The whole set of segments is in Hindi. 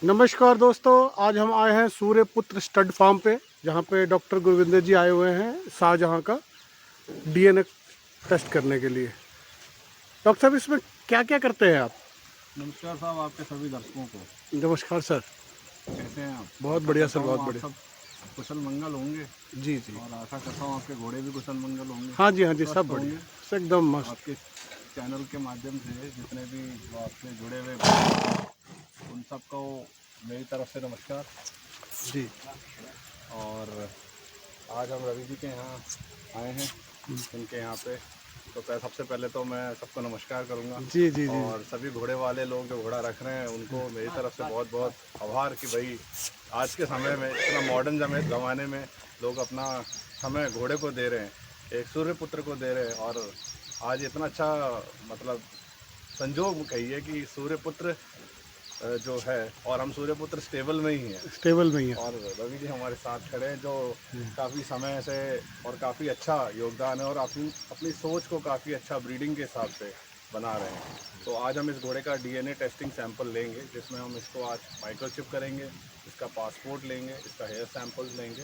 नमस्कार दोस्तों, आज हम आए हैं सूर्यपुत्र स्टड फार्म पे, जहाँ पे डॉक्टर गुरविंदर जी आए हुए हैं शाहजहाँ का डीएनए टेस्ट करने के लिए। डॉक्टर साहब, इसमें क्या क्या करते हैं आप? नमस्कार साहब, आपके सभी दर्शकों को। नमस्कार सर। कैसे हैं आप? बहुत आशा बढ़िया करता सर, हूँ बहुत आप बढ़िया। सब कुशल मंगल होंगे जी जी। और आशा करता हूँ आपके घोड़े भी कुशल मंगल होंगे, हाँ जी, हाँ जी, सब स्वस्थ बढ़िया, होंगे। सब एकदम मस्त। आपके चैनल के माध्यम से जितने भी आपसे जुड़े हुए भाई हैं, उन सबको मेरी तरफ से नमस्कार। जी और आज हम रवि जी के यहाँ आए हैं, उनके यहाँ पे। तो सबसे पहले तो मैं सबको नमस्कार करूँगा जी जी जी। और सभी घोड़े वाले लोग जो घोड़ा रख रहे हैं उनको मेरी तरफ से बहुत बहुत आभार कि भाई आज के समय में इतना मॉडर्न ज़माने में लोग अपना समय घोड़े को दे रहे हैं, एक सूर्यपुत्र को दे रहे हैं। और आज इतना अच्छा मतलब संजोग कहिए कि सूर्यपुत्र जो है, और हम सूर्यपुत्र स्टेबल में ही हैं। स्टेबल में ही है। और रवि जी हमारे साथ खड़े हैं जो काफ़ी समय से और काफ़ी अच्छा योगदान है और अपनी अपनी सोच को काफ़ी अच्छा ब्रीडिंग के हिसाब से बना रहे हैं। तो आज हम इस घोड़े का डीएनए टेस्टिंग सैंपल लेंगे, जिसमें हम इसको आज माइक्रोचिप करेंगे, इसका पासपोर्ट लेंगे, इसका हेयर सैंपल्स लेंगे।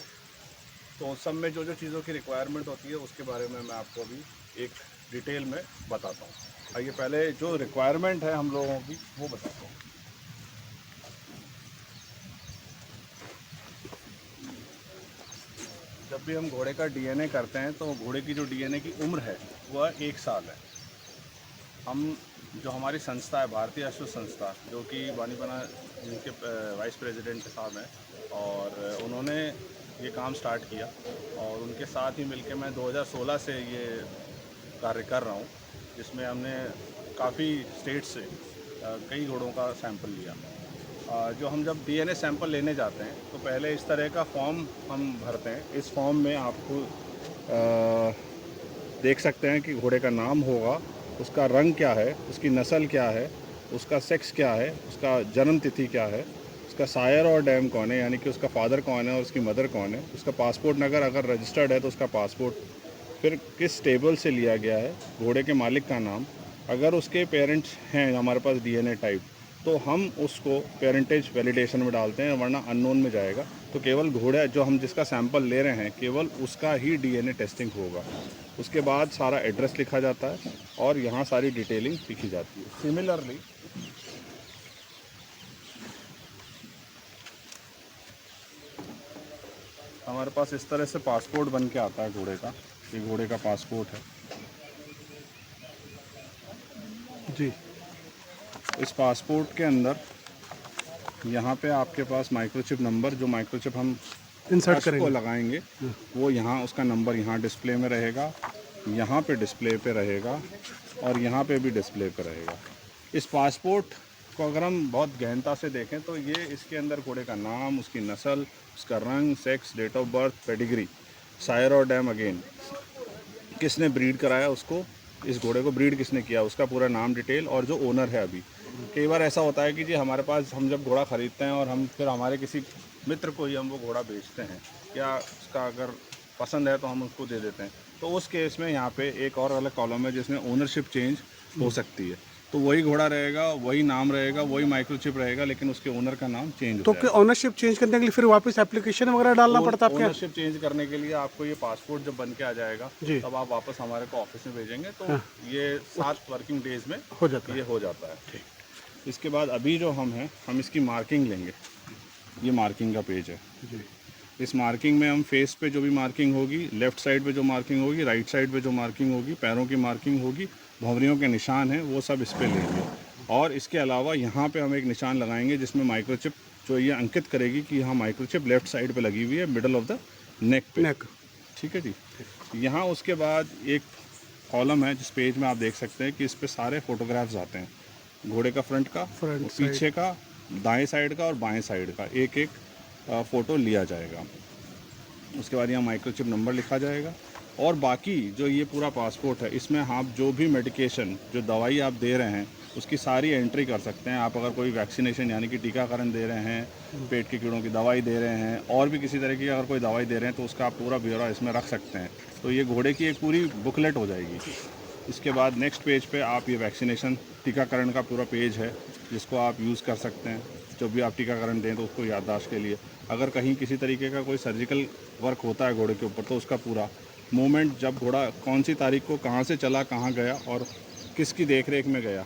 तो उस सब में जो जो चीज़ों की रिक्वायरमेंट होती है उसके बारे में मैं आपको अभी एक डिटेल में बताता हूँ। आइए पहले जो रिक्वायरमेंट है हम लोगों की वो बताता हूँ। जब भी हम घोड़े का डीएनए करते हैं तो घोड़े की जो डीएनए की उम्र है वह 1 साल है। हम जो हमारी संस्था है भारतीय अश्व संस्था, जो कि बानीपना जिनके वाइस प्रेसिडेंट साहब हैं, और उन्होंने ये काम स्टार्ट किया और उनके साथ ही मिलके मैं 2016 से ये कार्य कर रहा हूँ, जिसमें हमने काफ़ी स्टेट से कई घोड़ों का सैंपल लिया। जो हम जब डीएनए सैंपल लेने जाते हैं तो पहले इस तरह का फॉर्म हम भरते हैं। इस फॉर्म में आपको देख सकते हैं कि घोड़े का नाम होगा, उसका रंग क्या है, उसकी नस्ल क्या है, उसका सेक्स क्या है, उसका जन्म तिथि क्या है, उसका सायर और डैम कौन है, यानी कि उसका फादर कौन है और उसकी मदर कौन है, उसका पासपोर्ट नंबर अगर रजिस्टर्ड है तो उसका पासपोर्ट, फिर किस टेबल से लिया गया है, घोड़े के मालिक का नाम, अगर उसके पेरेंट्स हैं हमारे पास डीएनए टाइप तो हम उसको पेरेंटेज वैलिडेशन में डालते हैं, वरना अननोन में जाएगा। तो केवल घोड़ा जो हम जिसका सैंपल ले रहे हैं केवल उसका ही डीएनए टेस्टिंग होगा। उसके बाद सारा एड्रेस लिखा जाता है और यहाँ सारी डिटेलिंग लिखी जाती है। सिमिलरली हमारे पास इस तरह से पासपोर्ट बन के आता है घोड़े का। ये घोड़े का पासपोर्ट है। जी। इस पासपोर्ट के अंदर यहाँ पे आपके पास माइक्रोचिप नंबर, जो माइक्रोचिप हम इंसर्ट अश्व को करेंगे। लगाएंगे, वो यहाँ उसका नंबर यहाँ डिस्प्ले में रहेगा, यहाँ पे डिस्प्ले पे रहेगा और यहाँ पे भी डिस्प्ले पे रहेगा। इस पासपोर्ट को अगर हम बहुत गहनता से देखें तो ये इसके अंदर घोड़े का नाम, उसकी नस्ल, उसका रंग, sex, date of birth, pedigree, sire और डैम, अगेन किसने ब्रीड कराया उसको, इस घोड़े को ब्रीड किसने किया, उसका पूरा नाम डिटेल, और जो ओनर है। अभी कई बार ऐसा होता है कि जी हमारे पास हम जब घोड़ा ख़रीदते हैं और हम फिर हमारे किसी मित्र को ही हम वो घोड़ा बेचते हैं, या उसका अगर पसंद है तो हम उसको दे देते हैं, तो उस केस में यहाँ पे एक और अलग कॉलम है जिसमें ओनरशिप चेंज हो सकती है। तो वही घोड़ा रहेगा, वही नाम रहेगा, वही माइक्रोचिप रहेगा, लेकिन उसके ओनर का नाम चेंज हो तो क्या जाएगा। ऑनरशिप चेंज करने के लिए फिर वापस एप्लीकेशन वगैरह डालना पड़ता है आपके यहाँ? ओनरशिप चेंज करने के लिए आपको ये पासपोर्ट जब बन के आ जाएगा जी। तब आप वापस हमारे को ऑफिस में भेजेंगे, तो हाँ। ये 7 वर्किंग डेज में हो जाता ये है। हो जाता है। इसके बाद अभी जो हम हैं, हम इसकी मार्किंग लेंगे। ये मार्किंग का पेज है। जी। इस मार्किंग में हम फेस पे जो भी मार्किंग होगी, लेफ़्ट साइड पे जो मार्किंग होगी, राइट साइड पे जो मार्किंग होगी, पैरों की मार्किंग होगी, भौंवरियों के निशान हैं, वो सब इस पे लेंगे। और इसके अलावा यहाँ पे हम एक निशान लगाएंगे जिसमें माइक्रोचिप जो ये अंकित करेगी कि यहाँ माइक्रोचिप लेफ़्ट साइड पे लगी हुई है, मिडल ऑफ द नेक पे। नेक। ठीक है जी। यहाँ उसके बाद एक कॉलम है जिस पेज में आप देख सकते हैं कि इस पे सारे फोटोग्राफ्स आते हैं, घोड़े का फ्रंट का, फ्रंट और साइड। पीछे का, दाएं साइड का और बाएं साइड का एक एक फ़ोटो लिया जाएगा। उसके बाद यहाँ माइक्रोचिप नंबर लिखा जाएगा। और बाकी जो ये पूरा पासपोर्ट है, इसमें आप जो भी मेडिकेशन, जो दवाई आप दे रहे हैं, उसकी सारी एंट्री कर सकते हैं। आप अगर कोई वैक्सीनेशन यानी कि टीकाकरण दे रहे हैं, पेट के कीड़ों की दवाई दे रहे हैं, और भी किसी तरह की अगर कोई दवाई दे रहे हैं, तो उसका आप पूरा ब्यौरा इसमें रख सकते हैं। तो ये घोड़े की एक पूरी बुकलेट हो जाएगी। इसके बाद नेक्स्ट पेज पे आप ये वैक्सीनेशन टीकाकरण का पूरा पेज है जिसको आप यूज़ कर सकते हैं। जब भी आप टीकाकरण दें तो उसको याददाश्त के लिए, अगर कहीं किसी तरीके का कोई सर्जिकल वर्क होता है घोड़े के ऊपर तो उसका पूरा मूवमेंट, जब घोड़ा कौन सी तारीख को कहाँ से चला, कहाँ गया और किसकी देख रेख में गया,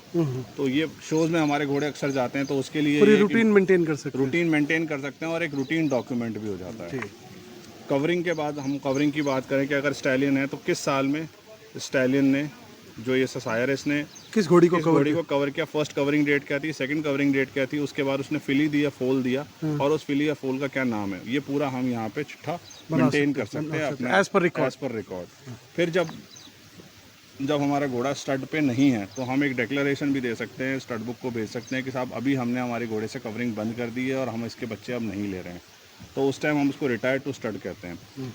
तो ये शोज़ में हमारे घोड़े अक्सर जाते हैं, तो उसके लिए पूरी रूटीन मेंटेन कर सकते हैं। रूटीन मेंटेन कर सकते हैं और एक रूटीन डॉक्यूमेंट भी हो जाता है। कवरिंग के बाद हम कवरिंग की बात करें कि अगर स्टैलियन है तो किस साल में स्टैलियन ने, जो ये ससायरस ने किस घोड़ी को कवर किया, फर्स्ट कवरिंग डेट क्या थी, सेकंड कवरिंग डेट क्या थी, उसके बाद उसने फिली दिया, फोल दिया, और उस फिली या फोल का क्या नाम है, ये पूरा हम यहाँ पे चिट्ठा मेंटेन कर सकते हैं अपने एज पर रिकॉर्ड। फिर जब हमारा घोड़ा स्टड पे नहीं है तो हम एक डिक्लेरेशन भी दे सकते हैं, स्टड बुक को भेज सकते हैं कि साहब अभी हमने हमारे घोड़े से कवरिंग बंद कर दी है और हम इसके बच्चे अब नहीं ले रहे हैं, तो उस टाइम हम उसको रिटायर टू स्टड कहते हैं।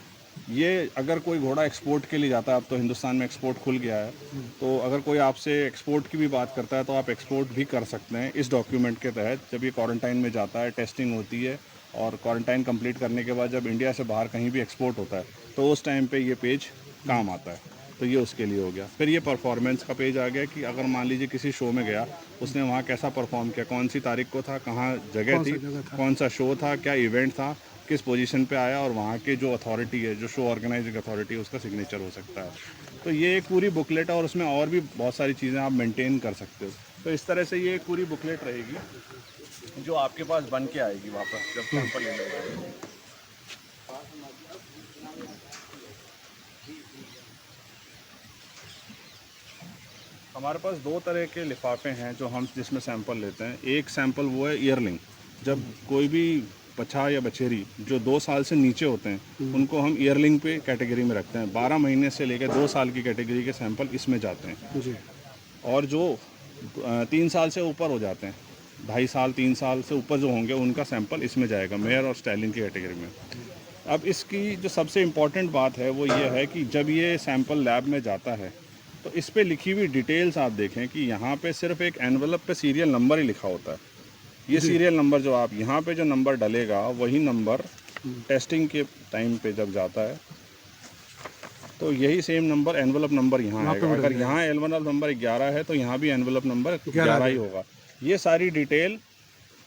ये अगर कोई घोड़ा एक्सपोर्ट के लिए जाता है, अब तो हिंदुस्तान में एक्सपोर्ट खुल गया है, तो अगर कोई आपसे एक्सपोर्ट की भी बात करता है तो आप एक्सपोर्ट भी कर सकते हैं इस डॉक्यूमेंट के तहत। जब ये क्वारंटाइन में जाता है, टेस्टिंग होती है और क्वारंटाइन कंप्लीट करने के बाद जब इंडिया से बाहर कहीं भी एक्सपोर्ट होता है तो उस टाइम पे ये पेज काम आता है, तो ये उसके लिए हो गया। फिर ये परफॉर्मेंस का पेज आ गया कि अगर मान लीजिए किसी शो में गया, उसने वहाँ कैसा परफॉर्म किया, कौन सी तारीख को था, कहाँ जगह थी, कौन सा शो था, क्या इवेंट था, किस पोजीशन पे आया, और वहाँ के जो अथॉरिटी है, जो शो ऑर्गेनाइजिंग अथॉरिटी है, उसका सिग्नेचर हो सकता है। तो ये एक पूरी बुकलेट है और उसमें और भी बहुत सारी चीज़ें आप मेंटेन कर सकते हो। तो इस तरह से ये एक पूरी बुकलेट रहेगी जो आपके पास बन के आएगी वापस जब सैंपल ले लेंगे। हमारे पास दो तरह के लिफाफे हैं जो हम जिसमें सैंपल लेते हैं। एक सैंपल वो है ईयरलिंग, जब कोई भी बछा या बछेरी जो 2 साल से नीचे होते हैं उनको हम ईयरलिंग पे कैटेगरी में रखते हैं। 12 महीने से लेकर 2 साल की कैटेगरी के सैंपल इसमें जाते हैं जी। और जो 3 साल से ऊपर हो जाते हैं, 2.5 साल 3 साल से ऊपर जो होंगे उनका सैंपल इसमें जाएगा, मेयर और स्टैलिन की कैटेगरी में। अब इसकी जो सबसे इम्पॉर्टेंट बात है वो ये है कि जब ये सैंपल लैब में जाता है तो इस पे लिखी हुई डिटेल्स आप देखें कि यहाँ पे सिर्फ एक एनवलप पे सीरियल नंबर ही लिखा होता है। ये सीरियल नंबर जो आप यहाँ पे जो नंबर डलेगा वही नंबर टेस्टिंग के टाइम पे जब जाता है तो यही सेम नंबर एनवलप नंबर यहाँ आएगा। अगर यहाँ एनवलप नंबर 11 है तो यहाँ भी एनवलप नंबर 11 ही होगा। ये सारी डिटेल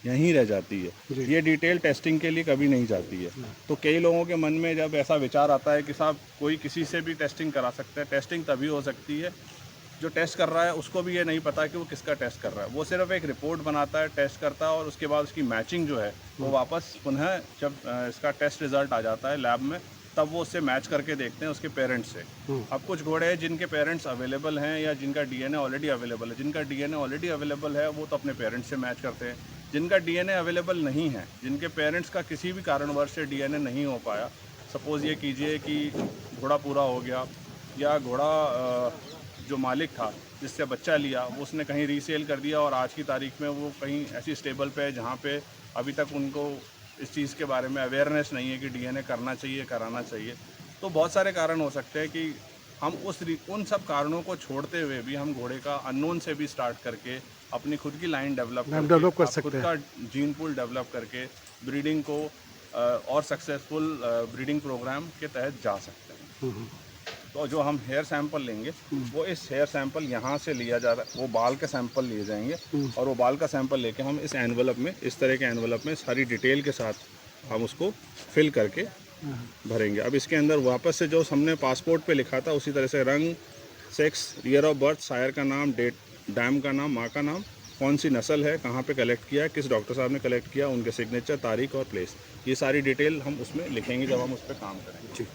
यहीं रह जाती है, ये डिटेल टेस्टिंग के लिए कभी नहीं जाती है। तो कई लोगों के मन में जब ऐसा विचार आता है कि साहब कोई किसी से भी टेस्टिंग करा सकता है, टेस्टिंग तभी हो सकती है जो टेस्ट कर रहा है उसको भी ये नहीं पता कि वो किसका टेस्ट कर रहा है। वो सिर्फ एक रिपोर्ट बनाता है, टेस्ट करता है और उसके बाद उसकी मैचिंग जो है वो वापस पुनः जब इसका टेस्ट रिजल्ट आ जाता है लैब में तब वो उससे मैच करके देखते हैं उसके पेरेंट्स से। अब कुछ घोड़े हैं जिनके पेरेंट्स अवेलेबल हैं या जिनका डीएनए ऑलरेडी अवेलेबल है। जिनका डीएनए ऑलरेडी अवेलेबल है वो तो अपने पेरेंट्स से मैच करते हैं। जिनका डीएनए अवेलेबल नहीं है, जिनके पेरेंट्स का किसी भी कारणवश से डीएनए नहीं हो पाया, सपोज़ ये कीजिए कि घोड़ा पूरा हो गया या घोड़ा जो मालिक था जिससे बच्चा लिया वो उसने कहीं रीसेल कर दिया और आज की तारीख में वो कहीं ऐसी स्टेबल पे है जहाँ पे अभी तक उनको इस चीज़ के बारे में अवेयरनेस नहीं है कि डीएनए करना चाहिए, कराना चाहिए। तो बहुत सारे कारण हो सकते हैं कि हम उन सब कारणों को छोड़ते हुए भी हम घोड़े का अननोन से भी स्टार्ट करके अपनी खुद की लाइन डेवलप कर सकते हैं, खुद का जीन पूल डेवलप करके ब्रीडिंग को और सक्सेसफुल ब्रीडिंग प्रोग्राम के तहत जा सकते हैं। तो जो हम हेयर सैंपल लेंगे वो इस हेयर सैंपल यहाँ से लिया जा रहा है, वो बाल के सैंपल लिए जाएंगे और वो बाल का सैंपल लेके हम इस एनवलप में, इस तरह के एनवलप में सारी डिटेल के साथ हम उसको फिल करके भरेंगे। अब इसके अंदर वापस से जो हमने पासपोर्ट पे लिखा था उसी तरह से रंग, sex, year of birth, sire का नाम, डेट, डैम का नाम, माँ का नाम, कौन सी नस्ल है, कहाँ पे कलेक्ट किया, किस डॉक्टर साहब ने कलेक्ट किया, उनके सिग्नेचर, तारीख और प्लेस, ये सारी डिटेल हम उसमें लिखेंगे जब हम उस पर काम करेंगे।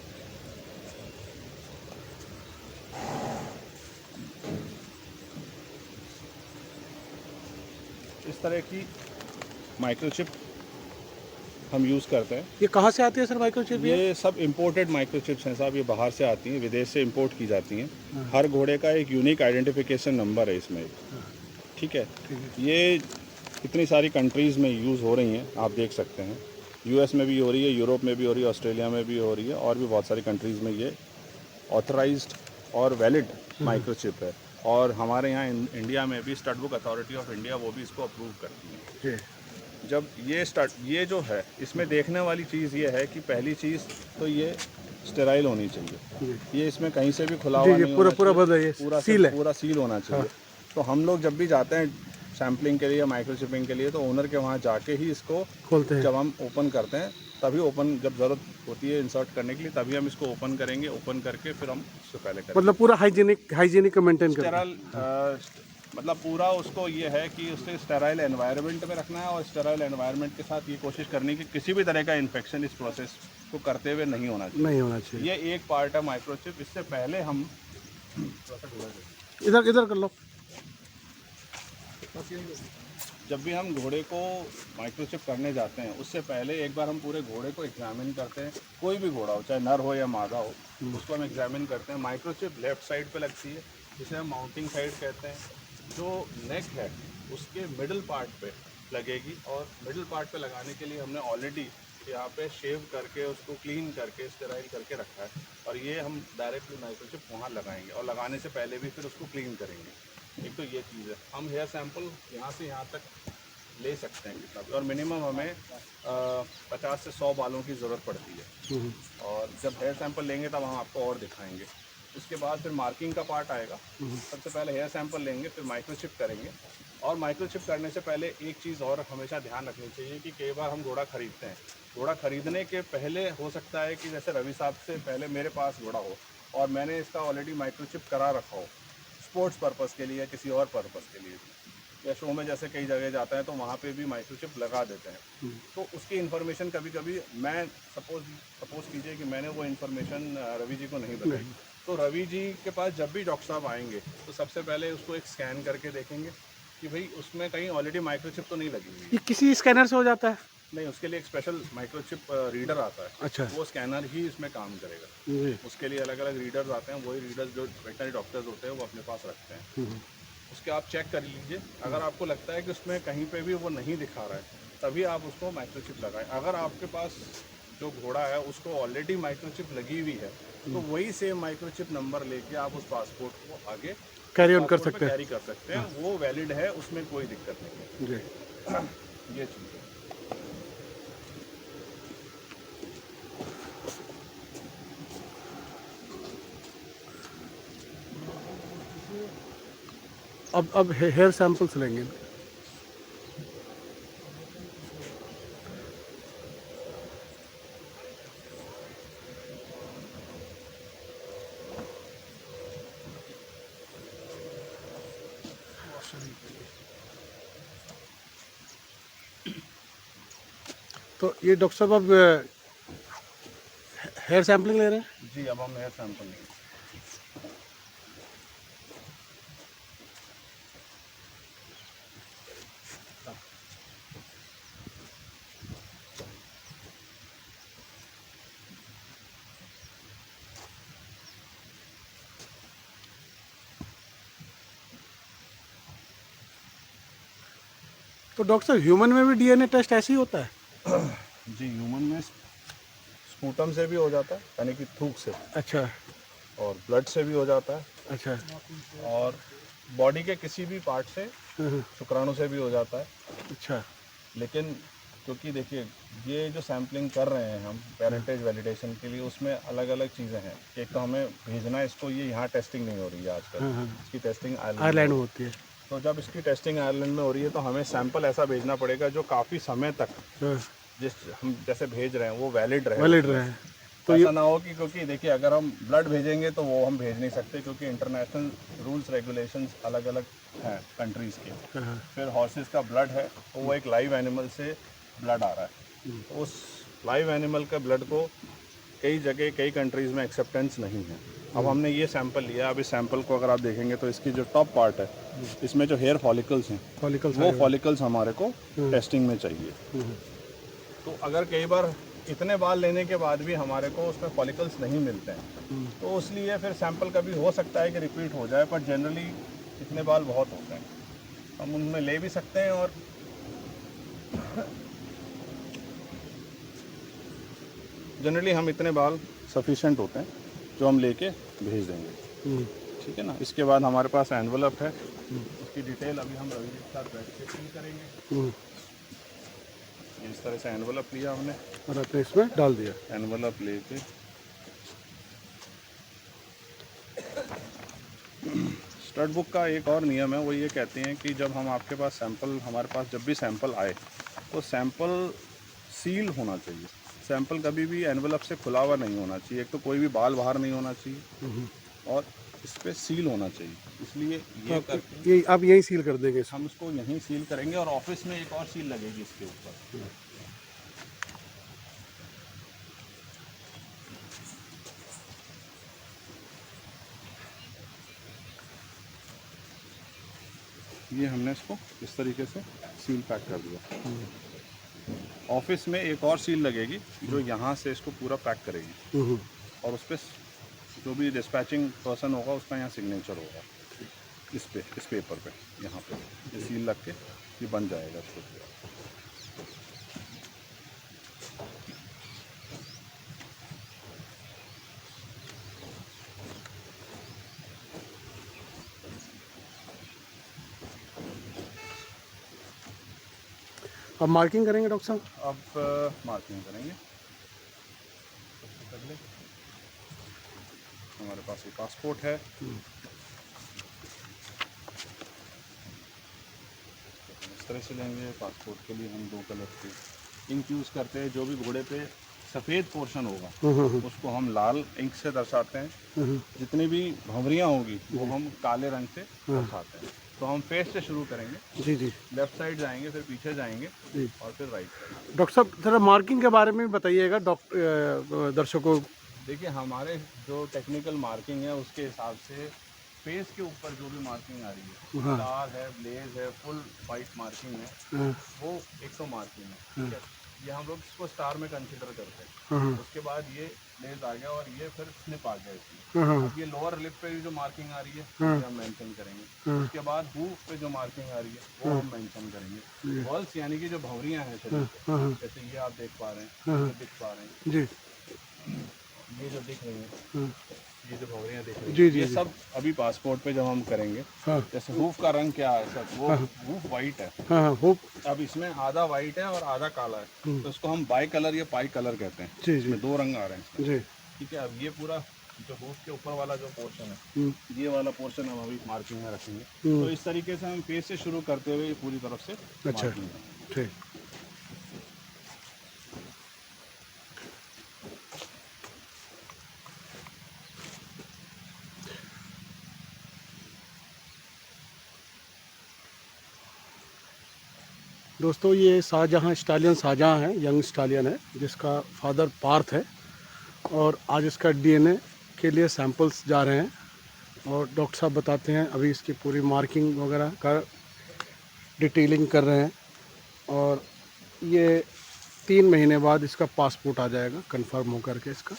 इस तरह की माइक्रोचिप हम यूज़ करते हैं। ये कहाँ से आती है सर माइक्रोचिप? ये सब इंपोर्टेड माइक्रोचिप्स हैं साहब, ये बाहर से आती हैं, विदेश से इंपोर्ट की जाती हैं। हर घोड़े का एक यूनिक आइडेंटिफिकेशन नंबर है इसमें, ठीक है। ये इतनी सारी कंट्रीज़ में यूज़ हो रही हैं, आप देख सकते हैं। यूएस में भी हो रही है, यूरोप में भी हो रही है, ऑस्ट्रेलिया में भी हो रही है और भी बहुत सारी कंट्रीज़ में ये ऑथराइज्ड और वैलिड माइक्रोचिप है। और हमारे यहाँ इंडिया में भी stud book authority of India वो भी इसको अप्रूव करती है। जब ये जो है इसमें देखने वाली चीज़ ये है कि पहली चीज़ तो ये स्टेराइल होनी चाहिए, ये इसमें कहीं से भी खुला हुआ नहीं, पूरा सील होना चाहिए। तो हम लोग जब भी जाते हैं सैम्पलिंग के लिए, माइक्रोचिपिंग के लिए, तो ओनर के वहाँ जाके ही इसको खोलते हैं। जब हम ओपन करते हैं तभी ओपन, जब ज़रूरत होती है इंसर्ट करने के लिए तभी हम इसको ओपन करेंगे। ओपन करके फिर हम उससे पहले करेंगे मतलब पूरा हाइजीनिक का मेंटेन करते हैं। स्टेरल, मतलब पूरा उसको ये है कि उसे स्टेराइल एनवायरनमेंट में रखना है, और स्टेराइल एनवायरनमेंट के साथ ये कोशिश करनी है कि किसी भी तरह का इन्फेक्शन इस प्रोसेस को करते हुए नहीं होना चाहिए। नहीं होना चाहिए। ये एक पार्ट है माइक्रोचिप। इससे पहले हम इधर इधर कर लो। जब भी हम घोड़े को माइक्रोचिप करने जाते हैं उससे पहले एक बार हम पूरे घोड़े को एग्जामिन करते हैं। कोई भी घोड़ा हो, चाहे नर हो या मादा हो, उसको हम एग्जामिन करते हैं। माइक्रोचिप लेफ्ट साइड पे लगती है, जिसे हम माउंटिंग साइड कहते हैं। जो नेक है उसके मिडिल पार्ट पे लगेगी, और मिडिल पार्ट पे लगाने के लिए हमने ऑलरेडी यहाँ पे शेव करके उसको क्लीन करके स्टेराइल करके रखा है, और ये हम डायरेक्टली माइक्रोचिप वहाँ लगाएंगे, और लगाने से पहले भी फिर उसको क्लीन करेंगे। एक तो ये चीज़ है। हम हेयर सैंपल यहाँ से यहाँ तक ले सकते हैं कितना भी, और मिनिमम हमें 50 से 100 बालों की ज़रूरत पड़ती है। और जब हेयर सैंपल लेंगे तब हम आपको और दिखाएंगे। उसके बाद फिर मार्किंग का पार्ट आएगा। सबसे पहले हेयर सैंपल लेंगे, फिर माइक्रोचिप करेंगे। और माइक्रोचिप करने से पहले एक चीज़ और हमेशा ध्यान रखनी चाहिए कि कई बार हम घोड़ा ख़रीदते हैं, घोड़ा ख़रीदने के पहले हो सकता है कि जैसे रवि साहब से पहले मेरे पास घोड़ा हो और मैंने इसका ऑलरेडी माइक्रोचिप करा रखा हो, स्पोर्ट्स पर्पज़ के लिए या किसी और पर्पज़ के लिए, या शो में जैसे कई जगह जाता है तो वहाँ पे भी माइक्रोचिप लगा देते हैं। तो उसकी इन्फॉर्मेशन कभी कभी, मैं सपोज कीजिए कि मैंने वो इन्फॉर्मेशन रवि जी को नहीं बताई, तो रवि जी के पास जब भी डॉक्टर साहब आएंगे तो सबसे पहले उसको एक स्कैन करके देखेंगे कि भाई उसमें कहीं ऑलरेडी माइक्रोचिप तो नहीं लगी हुई ये किसी स्कैनर से हो जाता है? है। नहीं, उसके लिए एक स्पेशल माइक्रोचिप रीडर आता है। अच्छा। वो स्कैनर ही इसमें काम करेगा। जी। उसके लिए अलग अलग रीडर्स आते हैं, वही रीडर्स जो वेटनरी डॉक्टर्स होते हैं वो अपने पास रखते हैं। उसके आप चेक कर लीजिए, अगर आपको लगता है कि उसमें कहीं पे भी वो नहीं दिखा रहा है तभी आप उसको माइक्रोचिप लगाएं। अगर आपके पास जो घोड़ा है उसको ऑलरेडी माइक्रोचिप लगी हुई है तो वही सेम माइक्रोचिप नंबर लेके आप उस पासपोर्ट को आगे कैरी ऑन कर सकते हैं। कैरी कर सकते हैं। वो वैलिड है, उसमें कोई दिक्कत नहीं जी। है। ये चीज़ है। अब हेयर सैंपल्स लेंगे। तो ये डॉक्टर साहब अब हेयर सैंपलिंग ले रहे हैं? जी, अब हम हेयर सैंपल लेंगे। तो डॉक्टर साहब ह्यूमन में भी डीएनए टेस्ट ऐसे ही होता है? जी, ह्यूमन में स्पूटम से भी हो जाता है, यानी कि थूक से, अच्छा और ब्लड से भी हो जाता है, अच्छा। और बॉडी के किसी भी पार्ट से, शुक्राणु से भी हो जाता है। अच्छा। लेकिन क्योंकि देखिए ये जो सैम्पलिंग कर रहे हैं हम पेरेंटेज वैलिडेशन के लिए, उसमें अलग अलग चीज़ें हैं। एक तो हमें भेजना इसको, ये यहाँ टेस्टिंग नहीं हो रही है आजकल, इसकी टेस्टिंग आयरलैंड में होती है। तो जब इसकी टेस्टिंग आयरलैंड में हो रही है तो हमें सैंपल ऐसा भेजना पड़ेगा जो काफ़ी समय तक जिस हम जैसे भेज रहे हैं वो वैलिड रहे। तो ऐसा ना हो कि, क्योंकि देखिए अगर हम ब्लड भेजेंगे तो वो हम भेज नहीं सकते, क्योंकि इंटरनेशनल रूल्स रेगुलेशंस अलग अलग हैं कंट्रीज़ के। फिर हॉर्सेस का ब्लड है तो वो एक लाइव एनिमल से ब्लड आ रहा है, तो उस लाइव एनिमल के ब्लड को कई जगह कई कंट्रीज़ में एक्सेप्टेंस नहीं है। अब हमने ये सैंपल लिया, अब इस सैंपल को अगर आप देखेंगे तो इसकी जो टॉप पार्ट है, इसमें जो हेयर फॉलिकल्स हैं, वो फॉलिकल्स हमारे को टेस्टिंग में चाहिए। तो अगर कई बार इतने बाल लेने के बाद भी हमारे को उसमें फॉलिकल्स नहीं मिलते हैं, तो इसलिए फिर सैंपल कभी हो सकता है कि रिपीट हो जाए, पर जनरली इतने बाल बहुत होते हैं, हम उनमें ले भी सकते हैं। और जनरली हम इतने बाल सफिशेंट होते हैं जो हम लेके भेज देंगे। ठीक है ना। इसके बाद हमारे पास एनवलप है, उसकी डिटेल अभी हम रवि के साथ बैठ के फिल करेंगे। इस तरह से एनवलप लिया हमने और अपने इसमें डाल दिया। एनवलप लेके स्टड बुक का एक और नियम है, वो ये कहते हैं कि जब हम आपके पास सैंपल, हमारे पास जब भी सैंपल आए तो सैंपल सील होना चाहिए। सैंपल कभी भी एनवलप से खुला हुआ नहीं होना चाहिए। एक तो कोई भी बाल बाहर नहीं होना चाहिए और इस पर सील होना चाहिए। इसलिए तो ये आप करके ये आप यहीं सील कर देंगे इसको? हम इसको यहीं सील करेंगे और ऑफिस में एक और सील लगेगी इसके ऊपर। ये हमने इसको इस तरीके से सील पैक कर दिया। ऑफिस में एक और सील लगेगी जो यहाँ से इसको पूरा पैक करेगी और उस पर जो भी डिस्पैचिंग पर्सन होगा उसका यहाँ सिग्नेचर होगा इस पेपर पे। यहाँ पे ये सील लग के ये बन जाएगा इसको। अब मार्किंग करेंगे डॉक्टर साहब? अब मार्किंग करेंगे। सबसे पहले हमारे पास ये पासपोर्ट है। इस तरह से लेंगे। पासपोर्ट के लिए हम 2 कलर के इंक यूज़ करते हैं। जो भी घोड़े पे सफ़ेद पोर्शन होगा उसको हम लाल इंक से दर्शाते हैं। जितनी भी भंवरियाँ होगी वो हम काले रंग से दर्शाते हैं। तो हम फेस से शुरू करेंगे। जी जी लेफ्ट साइड जाएंगे, फिर पीछे जाएंगे जी। और फिर राइट साइड। डॉक्टर साहब थोड़ा मार्किंग के बारे में भी बताइएगा डॉक्टर दर्शकों। देखिए, हमारे जो टेक्निकल मार्किंग है उसके हिसाब से फेस के ऊपर जो भी मार्किंग आ रही है, हाँ। स्टार है, ब्लेज है, फुल वाइट मार्किंग है, हाँ, वो 100 मार्किंग है। ठीक है, ये हम लोग इसको स्टार में कंसीडर करते हैं। हाँ, उसके बाद ये ब्लेज आ गया और ये फिर स्निप आ गया इसमें। हाँ, अब ये लोअर लिप पे भी जो मार्किंग आ रही है ये हम मेंशन करेंगे। उसके बाद हूफ पे जो मार्किंग आ रही है वो हम मेंशन करेंगे। वॉल्स यानी कि जो भंवरियां हैं शरीर पे, जैसे ये आप देख पा रहे हैं, ये दिख पा रहे हैं, जी ये जो दिख रही है, हाँ, ये जो भंवरियां दिख रही जी हैं, जी ये जी सब अभी पासपोर्ट पे जब हम करेंगे। हाँ जैसे हूफ का रंग क्या है सर, वो हूफ वाइट है। हाँ हाँ होप अब इसमें आधा वाइट है और आधा काला है, तो इसको हम बाई कलर या पाई कलर कहते हैं। जी जी इसमें 2 रंग आ रहे हैं इसमें। जी ठीक है, अब ये पूरा जो हूफ के ऊपर वाला जो पोर्शन है, ये वाला पोर्शन हम अभी मार्किंग में रखेंगे। तो इस तरीके से हम फेस से शुरू करते हुए पूरी तरफ से अच्छा marking करेंगे। ठीक। दोस्तों ये शाहजहाँ स्टालियन शाहजहाँ है, यंग स्टालियन है जिसका फादर पार्थ है और आज इसका डीएनए के लिए सैंपल्स जा रहे हैं और डॉक्टर साहब बताते हैं अभी इसकी पूरी मार्किंग वगैरह का डिटेलिंग कर रहे हैं और ये 3 महीने बाद इसका पासपोर्ट आ जाएगा कंफर्म हो करके इसका।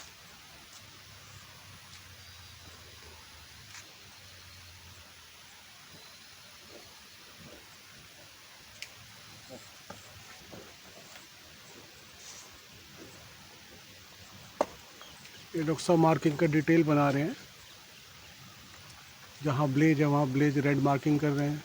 ये डॉक्टर साहब मार्किंग का डिटेल बना रहे हैं। जहाँ ब्लेज है वहाँ ब्लेज रेड मार्किंग कर रहे हैं।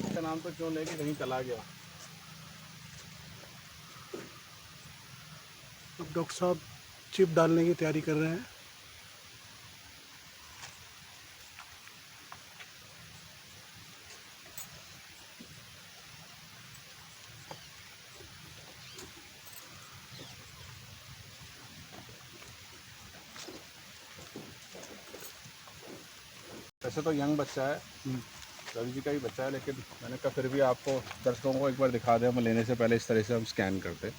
इसका नाम तो क्यों लेके कहीं चला गया। अब डॉक्टर साहब चिप डालने की तैयारी कर रहे हैं। वैसे तो यंग बच्चा है, रवि जी का ही बच्चा है, लेकिन मैंने कहा फिर भी आपको दर्शकों को एक बार दिखा दें, हम लेने से पहले इस तरह से हम स्कैन करते।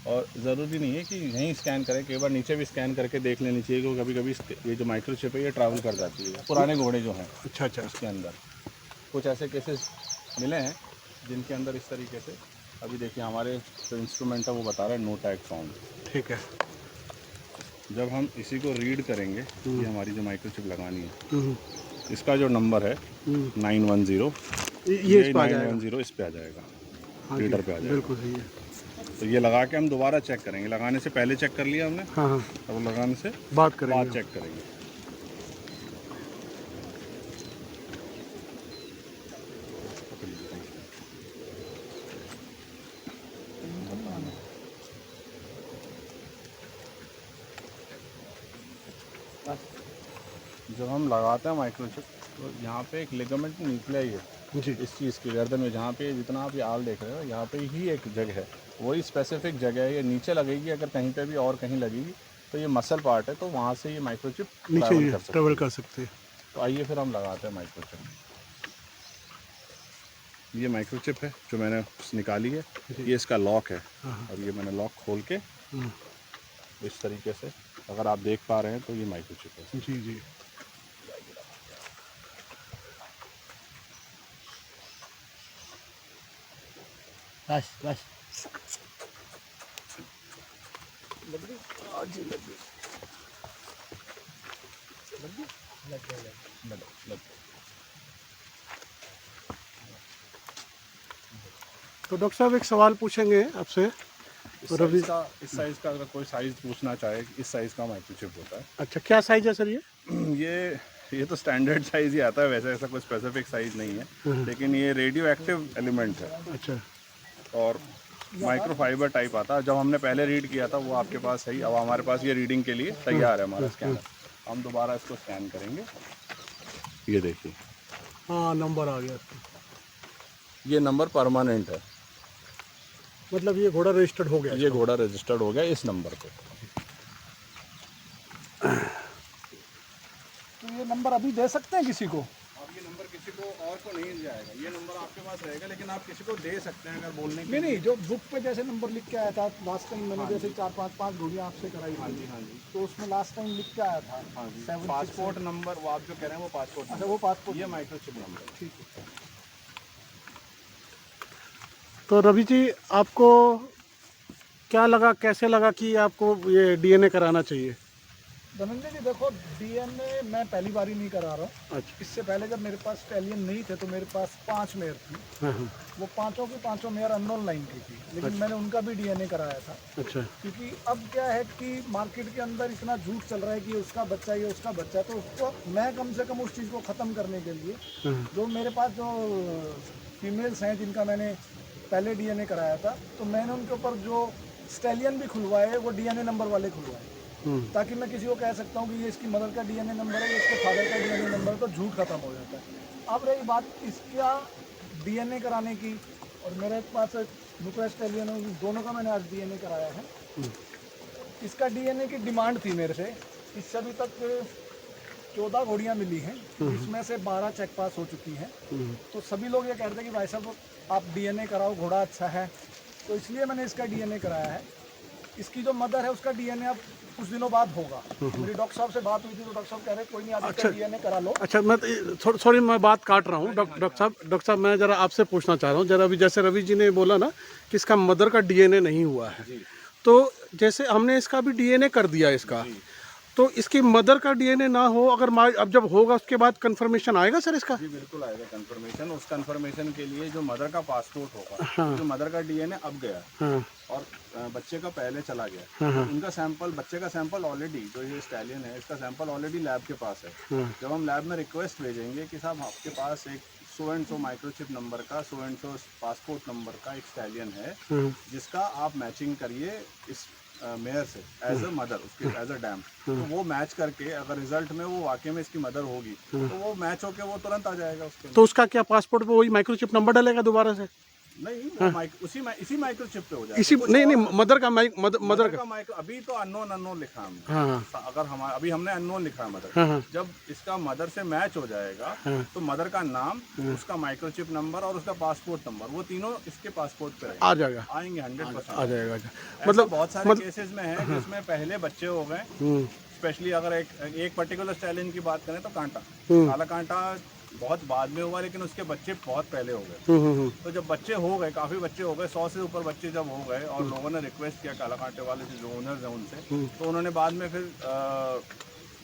और ज़रूरी नहीं है कि यहीं स्कैन करें, कई बार नीचे भी स्कैन करके देख लेनी चाहिए, क्योंकि कभी कभी ये जो माइक्रोचिप है ये ट्रैवल कर जाती है। पुराने घोड़े जो हैं अच्छा अच्छा। उसके अंदर कुछ ऐसे केसेस मिले हैं जिनके अंदर इस तरीके से, अभी देखिए हमारे जो इंस्ट्रूमेंट है वो बता रहा है नो टैग फाउंड। ठीक है। जब हम इसी को रीड करेंगे, ये हमारी जो माइक्रोचिप लगानी है, हम्म, इसका जो नंबर है 910, ये इस पे आ जाएगा। 910 इस पे आ जाएगा, हाँ जी, रीडर पे आ जाएगा। बिल्कुल सही है। तो ये लगा के हम दोबारा चेक करेंगे, लगाने से पहले चेक कर लिया हमने, हाँ हाँ, अब लगाने से बात करेंगे बाद हम। चेक करेंगे। जब हम लगाते हैं माइक्रोचिप तो यहाँ पे एक लिगामेंट निकला ही है जी। इस चीज़ की गर्दन में, जहाँ पे जितना आप ये आल देख रहे हो यहाँ पे ही एक जगह है, वही स्पेसिफिक जगह है। ये नीचे लगेगी, अगर कहीं पे भी और कहीं लगेगी तो ये मसल पार्ट है, तो वहाँ से ये माइक्रोचिप नीचे ट्रेवल कर सकते हैं। तो आइए फिर हम लगाते हैं माइक्रोचिप। ये माइक्रोचिप है जो मैंने निकाली है, ये इसका लॉक है। अब ये मैंने लॉक खोल के इस तरीके से, अगर आप देख पा रहे हैं तो ये माइक्रोचिप है। जी जी। बस बस तो डॉक्टर साहब एक सवाल पूछेंगे आपसे। रवि, इस साइज़ का अगर कोई साइज़ पूछना चाहे, इस साइज़ का माइक्रोचिप होता है। अच्छा क्या साइज है सर ये? ये तो स्टैंडर्ड साइज़ ही आता है, वैसे ऐसा कोई स्पेसिफिक साइज़ नहीं है, लेकिन ये रेडियो एक्टिव एलिमेंट है अच्छा। और माइक्रोफाइबर टाइप आता है। जब हमने पहले रीड किया था वो आपके पास है, अब हमारे पास ये रीडिंग के लिए तैयार है हमारा स्कैनर। हम दोबारा इसको स्कैन करेंगे, ये देखिए हाँ नंबर आ गया। ये नंबर परमानेंट है, मतलब ये घोड़ा रजिस्टर्ड हो गया? ये घोड़ा रजिस्टर्ड हो गया इस नंबर पे। तो ये नंबर अभी दे सकते हैं किसी को? अब ये नंबर किसी को और को नहीं जाएगा, ये नंबर आपके पास रहेगा, लेकिन आप किसी को दे सकते हैं अगर बोलने के नहीं, जो बुक पे जैसे नंबर लिख के आया था लास्ट टाइम, मैंने जैसे 4-5 घोड़ियाँ आपसे कराई हाँ थी, जी, हाँ जी, तो उसमें लास्ट टाइम लिख के आया था हाँ जी। 766। पासपोर्ट नंबर वो आप जो कह रहे हैं वो पासपोर्ट अच्छा, नंबर, वो पासपोर्ट ये माइक्रोचिप नंबर। ठीक है। तो रवि जी आपको क्या लगा, कैसे लगा कि आपको ये डीएनए कराना चाहिए? धनंजय जी देखो, डीएनए मैं पहली बार ही नहीं करा रहा हूँ। अच्छा। इससे पहले जब मेरे पास स्टैलियन नहीं थे तो मेरे पास 5 मेयर थी, हाँ हाँ। वो पांचों की पांचों मेयर अननोन लाइन की थी, लेकिन मैंने उनका भी डीएनए कराया था। अच्छा। क्योंकि अब क्या है कि मार्केट के अंदर इतना झूठ चल रहा है कि उसका बच्चा, ये उसका बच्चा है, तो उसको मैं कम से कम उस चीज़ को ख़त्म करने के लिए, जो मेरे पास जो फीमेल्स हैं जिनका मैंने पहले डीएनए कराया था, तो मैंने उनके ऊपर जो स्टैलियन भी खुलवाए वो डीएनए नंबर वाले खुलवाए, ताकि मैं किसी को कह सकता हूँ कि ये इसकी मदर का डीएनए नंबर है, ये इसके फादर का डीएनए नंबर है, तो झूठ खत्म हो जाता है। अब रही बात इसका डीएनए कराने की, और मेरे पास नुक्रा स्टैलियन है, दोनों का मैंने आज डीएनए कराया है। इसका डीएनए की डिमांड थी मेरे से, इससे अभी तक 14 घोड़ियाँ मिली हैं, इसमें से 12 चेक पास हो चुकी हैं। तो सभी लोग ये कहते हैं कि भाई साहब आप डीएनए कराओ, घोड़ा अच्छा है, तो इसलिए मैंने इसका डीएनए कराया है। इसकी जो मदर है उसका डीएनए अब कुछ दिनों बाद होगा। मेरी डॉक्टर साहब से बात हुई थी तो डॉक्टर साहब कह रहे कोई नहीं, आप इसका डीएनए करा लो। अच्छा, मैं सॉरी मैं बात काट रहा हूँ डॉक्टर साहब मैं ज़रा आपसे पूछना चाह रहा हूँ जरा, अभी जैसे रवि जी ने बोला ना कि इसका मदर का डीएनए नहीं हुआ है, तो जैसे हमने इसका भी डीएनए कर दिया इसका, तो इसकी मदर का डीएनए ना हो, अगर अब जब होगा उसके बाद कंफर्मेशन आएगा सर इसका? जी बिल्कुल आएगा कंफर्मेशन। उस कंफर्मेशन के लिए जो मदर का पासपोर्ट होगा, जो मदर का डीएनए अब गया और बच्चे का पहले चला गया, तो उनका सैंपल, बच्चे का सैंपल ऑलरेडी, जो ये स्टैलियन है इसका सैंपल ऑलरेडी लैब के पास है। जब हम लैब में रिक्वेस्ट भेजेंगे कि साहब आपके पास एक so and so microchip number का, so and so passport number का एक स्टैलियन है जिसका आप मैचिंग करिए इस मेयर से एज अ मदर, उसके एज अ डैम, तो वो मैच करके अगर रिजल्ट में वो वाकई में इसकी मदर होगी तो वो मैच होके वो तुरंत आ जाएगा उसके। तो उसका क्या पासपोर्ट पे वही माइक्रोचिप नंबर डलेगा दोबारा से? नहीं वो इसी माइक्रोचिप पे हो जाएगा। इसी कुछ नहीं नहीं और- मदर का मदर मदर का का माइक्रो अभी तो अननोन लिखा हमने। हाँ हाँ अगर हमारा अभी हमने अननोन लिखा है मदर। हाँ हाँ जब इसका मदर से मैच हो जाएगा हाँ। तो मदर का नाम, उसका माइक्रोचिप नंबर और उसका पासपोर्ट नंबर, वो तीनों इसके पासपोर्ट पे आ जाएगा आएंगे 100%। आ जाएगा मतलब मतलब बहुत सारे केसेस में है जिसमें पहले बच्चे हो गए, हम्म स्पेशली अगर एक पर्टिकुलर स्टैलियन की बात करें तो कांटा, काला कांटा बहुत बाद में हुआ लेकिन उसके बच्चे बहुत पहले हो गए। तो जब बच्चे हो गए, काफ़ी बच्चे हो गए, 100 से ऊपर बच्चे जब हो गए और लोगों ने रिक्वेस्ट किया काला कांटे वाले जो ओनर्स हैं उनसे, तो उन्होंने बाद में फिर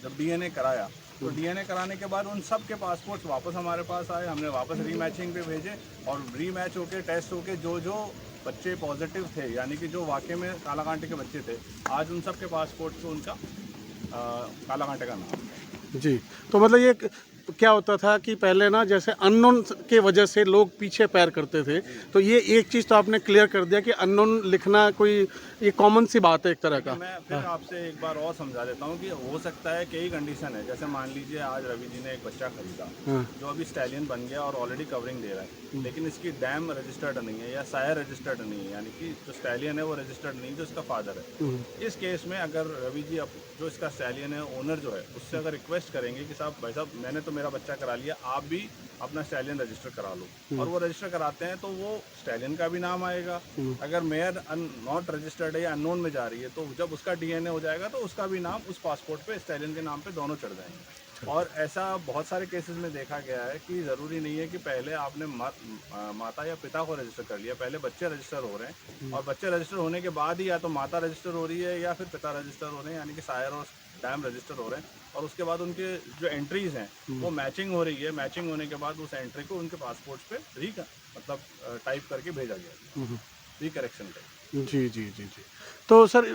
जब डीएनए कराया तो डीएनए कराने के बाद उन सब के पासपोर्ट्स वापस हमारे पास आए, हमने वापस रीमैचिंग पे भेजे और रीमैच होके टेस्ट होके जो बच्चे पॉजिटिव थे, यानी कि जो वाकई में काला कांटे के बच्चे थे, आज उन सब के पासपोर्ट पे उनका काला कांटे का नाम है। जी। तो मतलब ये क्या होता था कि पहले ना जैसे अननोन के वजह से लोग पीछे पैर करते थे, तो ये एक चीज़ तो आपने क्लियर कर दिया कि अननोन लिखना कोई ये कॉमन सी बात है एक तरह का। मैं फिर आपसे एक बार और समझा देता हूँ कि हो सकता है कई कंडीशन है। जैसे मान लीजिए आज रवि जी ने एक बच्चा खरीदा जो अभी स्टैलियन बन गया और ऑलरेडी कवरिंग दे रहा है, लेकिन इसकी डैम रजिस्टर्ड नहीं है या सायर रजिस्टर्ड नहीं है, यानी कि जो स्टैलियन है वो रजिस्टर्ड नहीं जो इसका फादर है। इस केस में अगर रवि जी जो इसका स्टैलियन है ओनर जो है उससे अगर रिक्वेस्ट करेंगे कि साहब भाई साहब मैंने तो मेरा बच्चा करा लिया, आप भी अपना स्टैलियन रजिस्टर करा लो, और वो रजिस्टर कराते हैं तो वो स्टैलियन का भी नाम आएगा। अगर मेयर नॉट रजिस्टर्ड है या अननोन में जा रही है तो जब उसका डीएनए हो जाएगा तो उसका भी नाम उस पासपोर्ट पे स्टैलियन के नाम पे दोनों चढ़ जाएंगे। और ऐसा बहुत सारे केसेस में देखा गया है कि ज़रूरी नहीं है कि पहले आपने माता या पिता को रजिस्टर कर लिया, पहले बच्चे रजिस्टर हो रहे हैं और बच्चे रजिस्टर होने के बाद ही या तो माता रजिस्टर हो रही है या फिर पिता रजिस्टर हो रहे हैं, यानी कि सायर और डैम रजिस्टर हो रहे हैं, और उसके बाद उनके जो एंट्रीज हैं वो मैचिंग हो रही है। मैचिंग होने के बाद उस एंट्री को उनके पासपोर्ट पे मतलब टाइप करके भेजा गया, रिकरेक्शन पे। जी जी जी जी। तो सर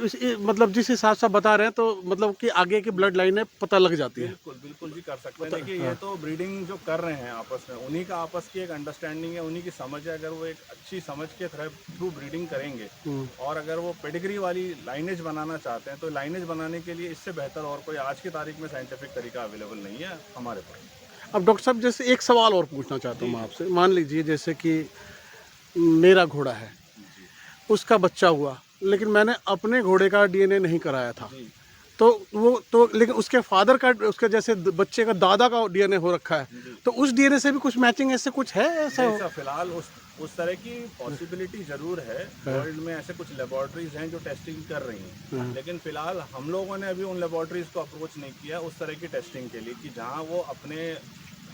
मतलब जिस हिसाब से आप बता रहे हैं तो मतलब कि आगे की ब्लड लाइनें पता लग जाती है। बिल्कुल बिल्कुल जी, कर सकते हैं। देखिए ये तो ब्रीडिंग जो कर रहे हैं आपस में, उन्हीं का आपस की एक अंडरस्टैंडिंग है, उन्हीं की समझ है। अगर वो एक अच्छी समझ के थ्रू ब्रीडिंग करेंगे और अगर वो पेडिग्री वाली लाइनेज बनाना चाहते हैं तो लाइनेज बनाने के लिए इससे बेहतर और कोई आज की तारीख में साइंटिफिक तरीका अवेलेबल नहीं है हमारे पास। अब डॉक्टर साहब जैसे एक सवाल और पूछना चाहता हूँ मैं आपसे। मान लीजिए जैसे कि मेरा घोड़ा है, उसका बच्चा हुआ, लेकिन मैंने अपने घोड़े का डीएनए नहीं कराया था, तो वो तो लेकिन उसके फादर का, उसके जैसे बच्चे का दादा का डीएनए हो रखा है, तो उस डीएनए से भी कुछ मैचिंग ऐसे कुछ है ऐसा? फिलहाल उस तरह की पॉसिबिलिटी जरूर है। वर्ल्ड में ऐसे कुछ लेबोरेटरीज हैं जो टेस्टिंग कर रही हैं, लेकिन फिलहाल हम लोगों ने अभी उन लेबोरेटरीज को अप्रोच नहीं किया उस तरह की टेस्टिंग के लिए कि जहां वो अपने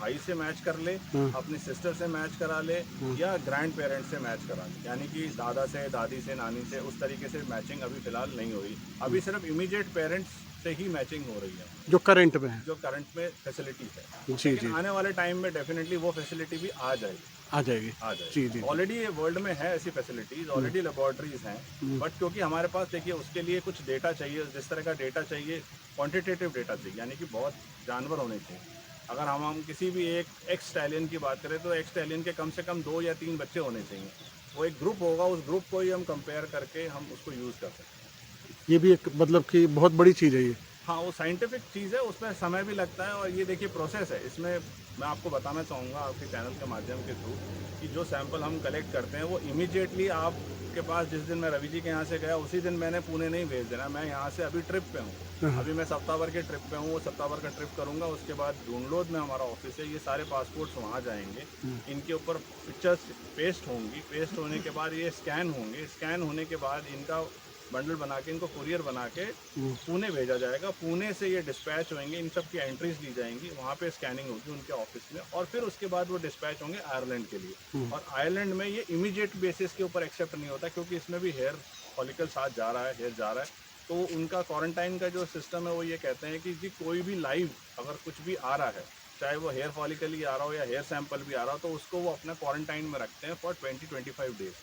भाई से मैच कर ले, अपनी सिस्टर से मैच करा ले या ग्रैंड पेरेंट्स से मैच करा ले, यानी कि दादा से, दादी से, नानी से, उस तरीके से मैचिंग अभी फिलहाल नहीं हो रही। अभी सिर्फ इमीडिएट पेरेंट्स से ही मैचिंग हो रही है जो करंट में है। जो करंट में फैसिलिटी है। जी लेकिन आने वाले टाइम में डेफिनेटली वो फैसिलिटी भी आ जाएगी। जी जी। ऑलरेडी वर्ल्ड में है ऐसी फैसिलिटीज, ऑलरेडी लेबोरेटरीज हैं, बट क्योंकि हमारे पास देखिए उसके लिए कुछ डेटा चाहिए, जिस तरह का डेटा चाहिए क्वांटिटेटिव डेटा चाहिए, यानी कि बहुत जानवर होने चाहिए। अगर हम किसी भी एक एक्स स्टैलियन की बात करें तो एक्स स्टैलियन के कम से कम 2 या 3 बच्चे होने चाहिए। वो एक ग्रुप होगा, उस ग्रुप को ही हम कंपेयर करके हम उसको यूज़ कर सकते हैं। ये भी एक मतलब कि बहुत बड़ी चीज़ है ये। हाँ, वो साइंटिफिक चीज़ है, उसमें समय भी लगता है और ये देखिए प्रोसेस है। इसमें मैं आपको बताना चाहूँगा आपके चैनल के माध्यम के थ्रू कि जो सैंपल हम कलेक्ट करते हैं वो इमीडिएटली आपके पास, जिस दिन मैं रवि जी के यहाँ से गया उसी दिन मैंने पुणे नहीं भेज देना। मैं यहाँ से अभी ट्रिप पे हूँ, अभी मैं सप्ताह भर के ट्रिप पे हूँ, वो सप्ताह भर का ट्रिप करूँगा, उसके बाद ढूंढलोद में हमारा ऑफिस है, ये सारे पासपोर्ट्स वहाँ जाएंगे, इनके ऊपर पिक्चर्स पेस्ट होंगी, पेस्ट होने के बाद ये स्कैन होंगे, स्कैन होने के बाद इनका बंडल बना के, इनको कुरियर बना के पुणे भेजा जाएगा। पुणे से ये डिस्पैच होंगे, इन सब की एंट्रीज ली जाएंगी, वहाँ पे स्कैनिंग होगी उनके ऑफिस में, और फिर उसके बाद वो डिस्पैच होंगे आयरलैंड के लिए। और आयरलैंड में ये इमीडिएट बेसिस के ऊपर एक्सेप्ट नहीं होता, क्योंकि इसमें भी हेयर फॉलिकल साथ जा रहा है, हेयर जा रहा है, तो उनका क्वारंटाइन का जो सिस्टम है वो ये कहते हैं कि कोई भी लाइव अगर कुछ भी आ रहा है, चाहे वो हेयर फॉलिकल ही आ रहा हो या हेयर सैंपल भी आ रहा हो, तो उसको वो अपना क्वारंटाइन में रखते हैं for 20-25 days,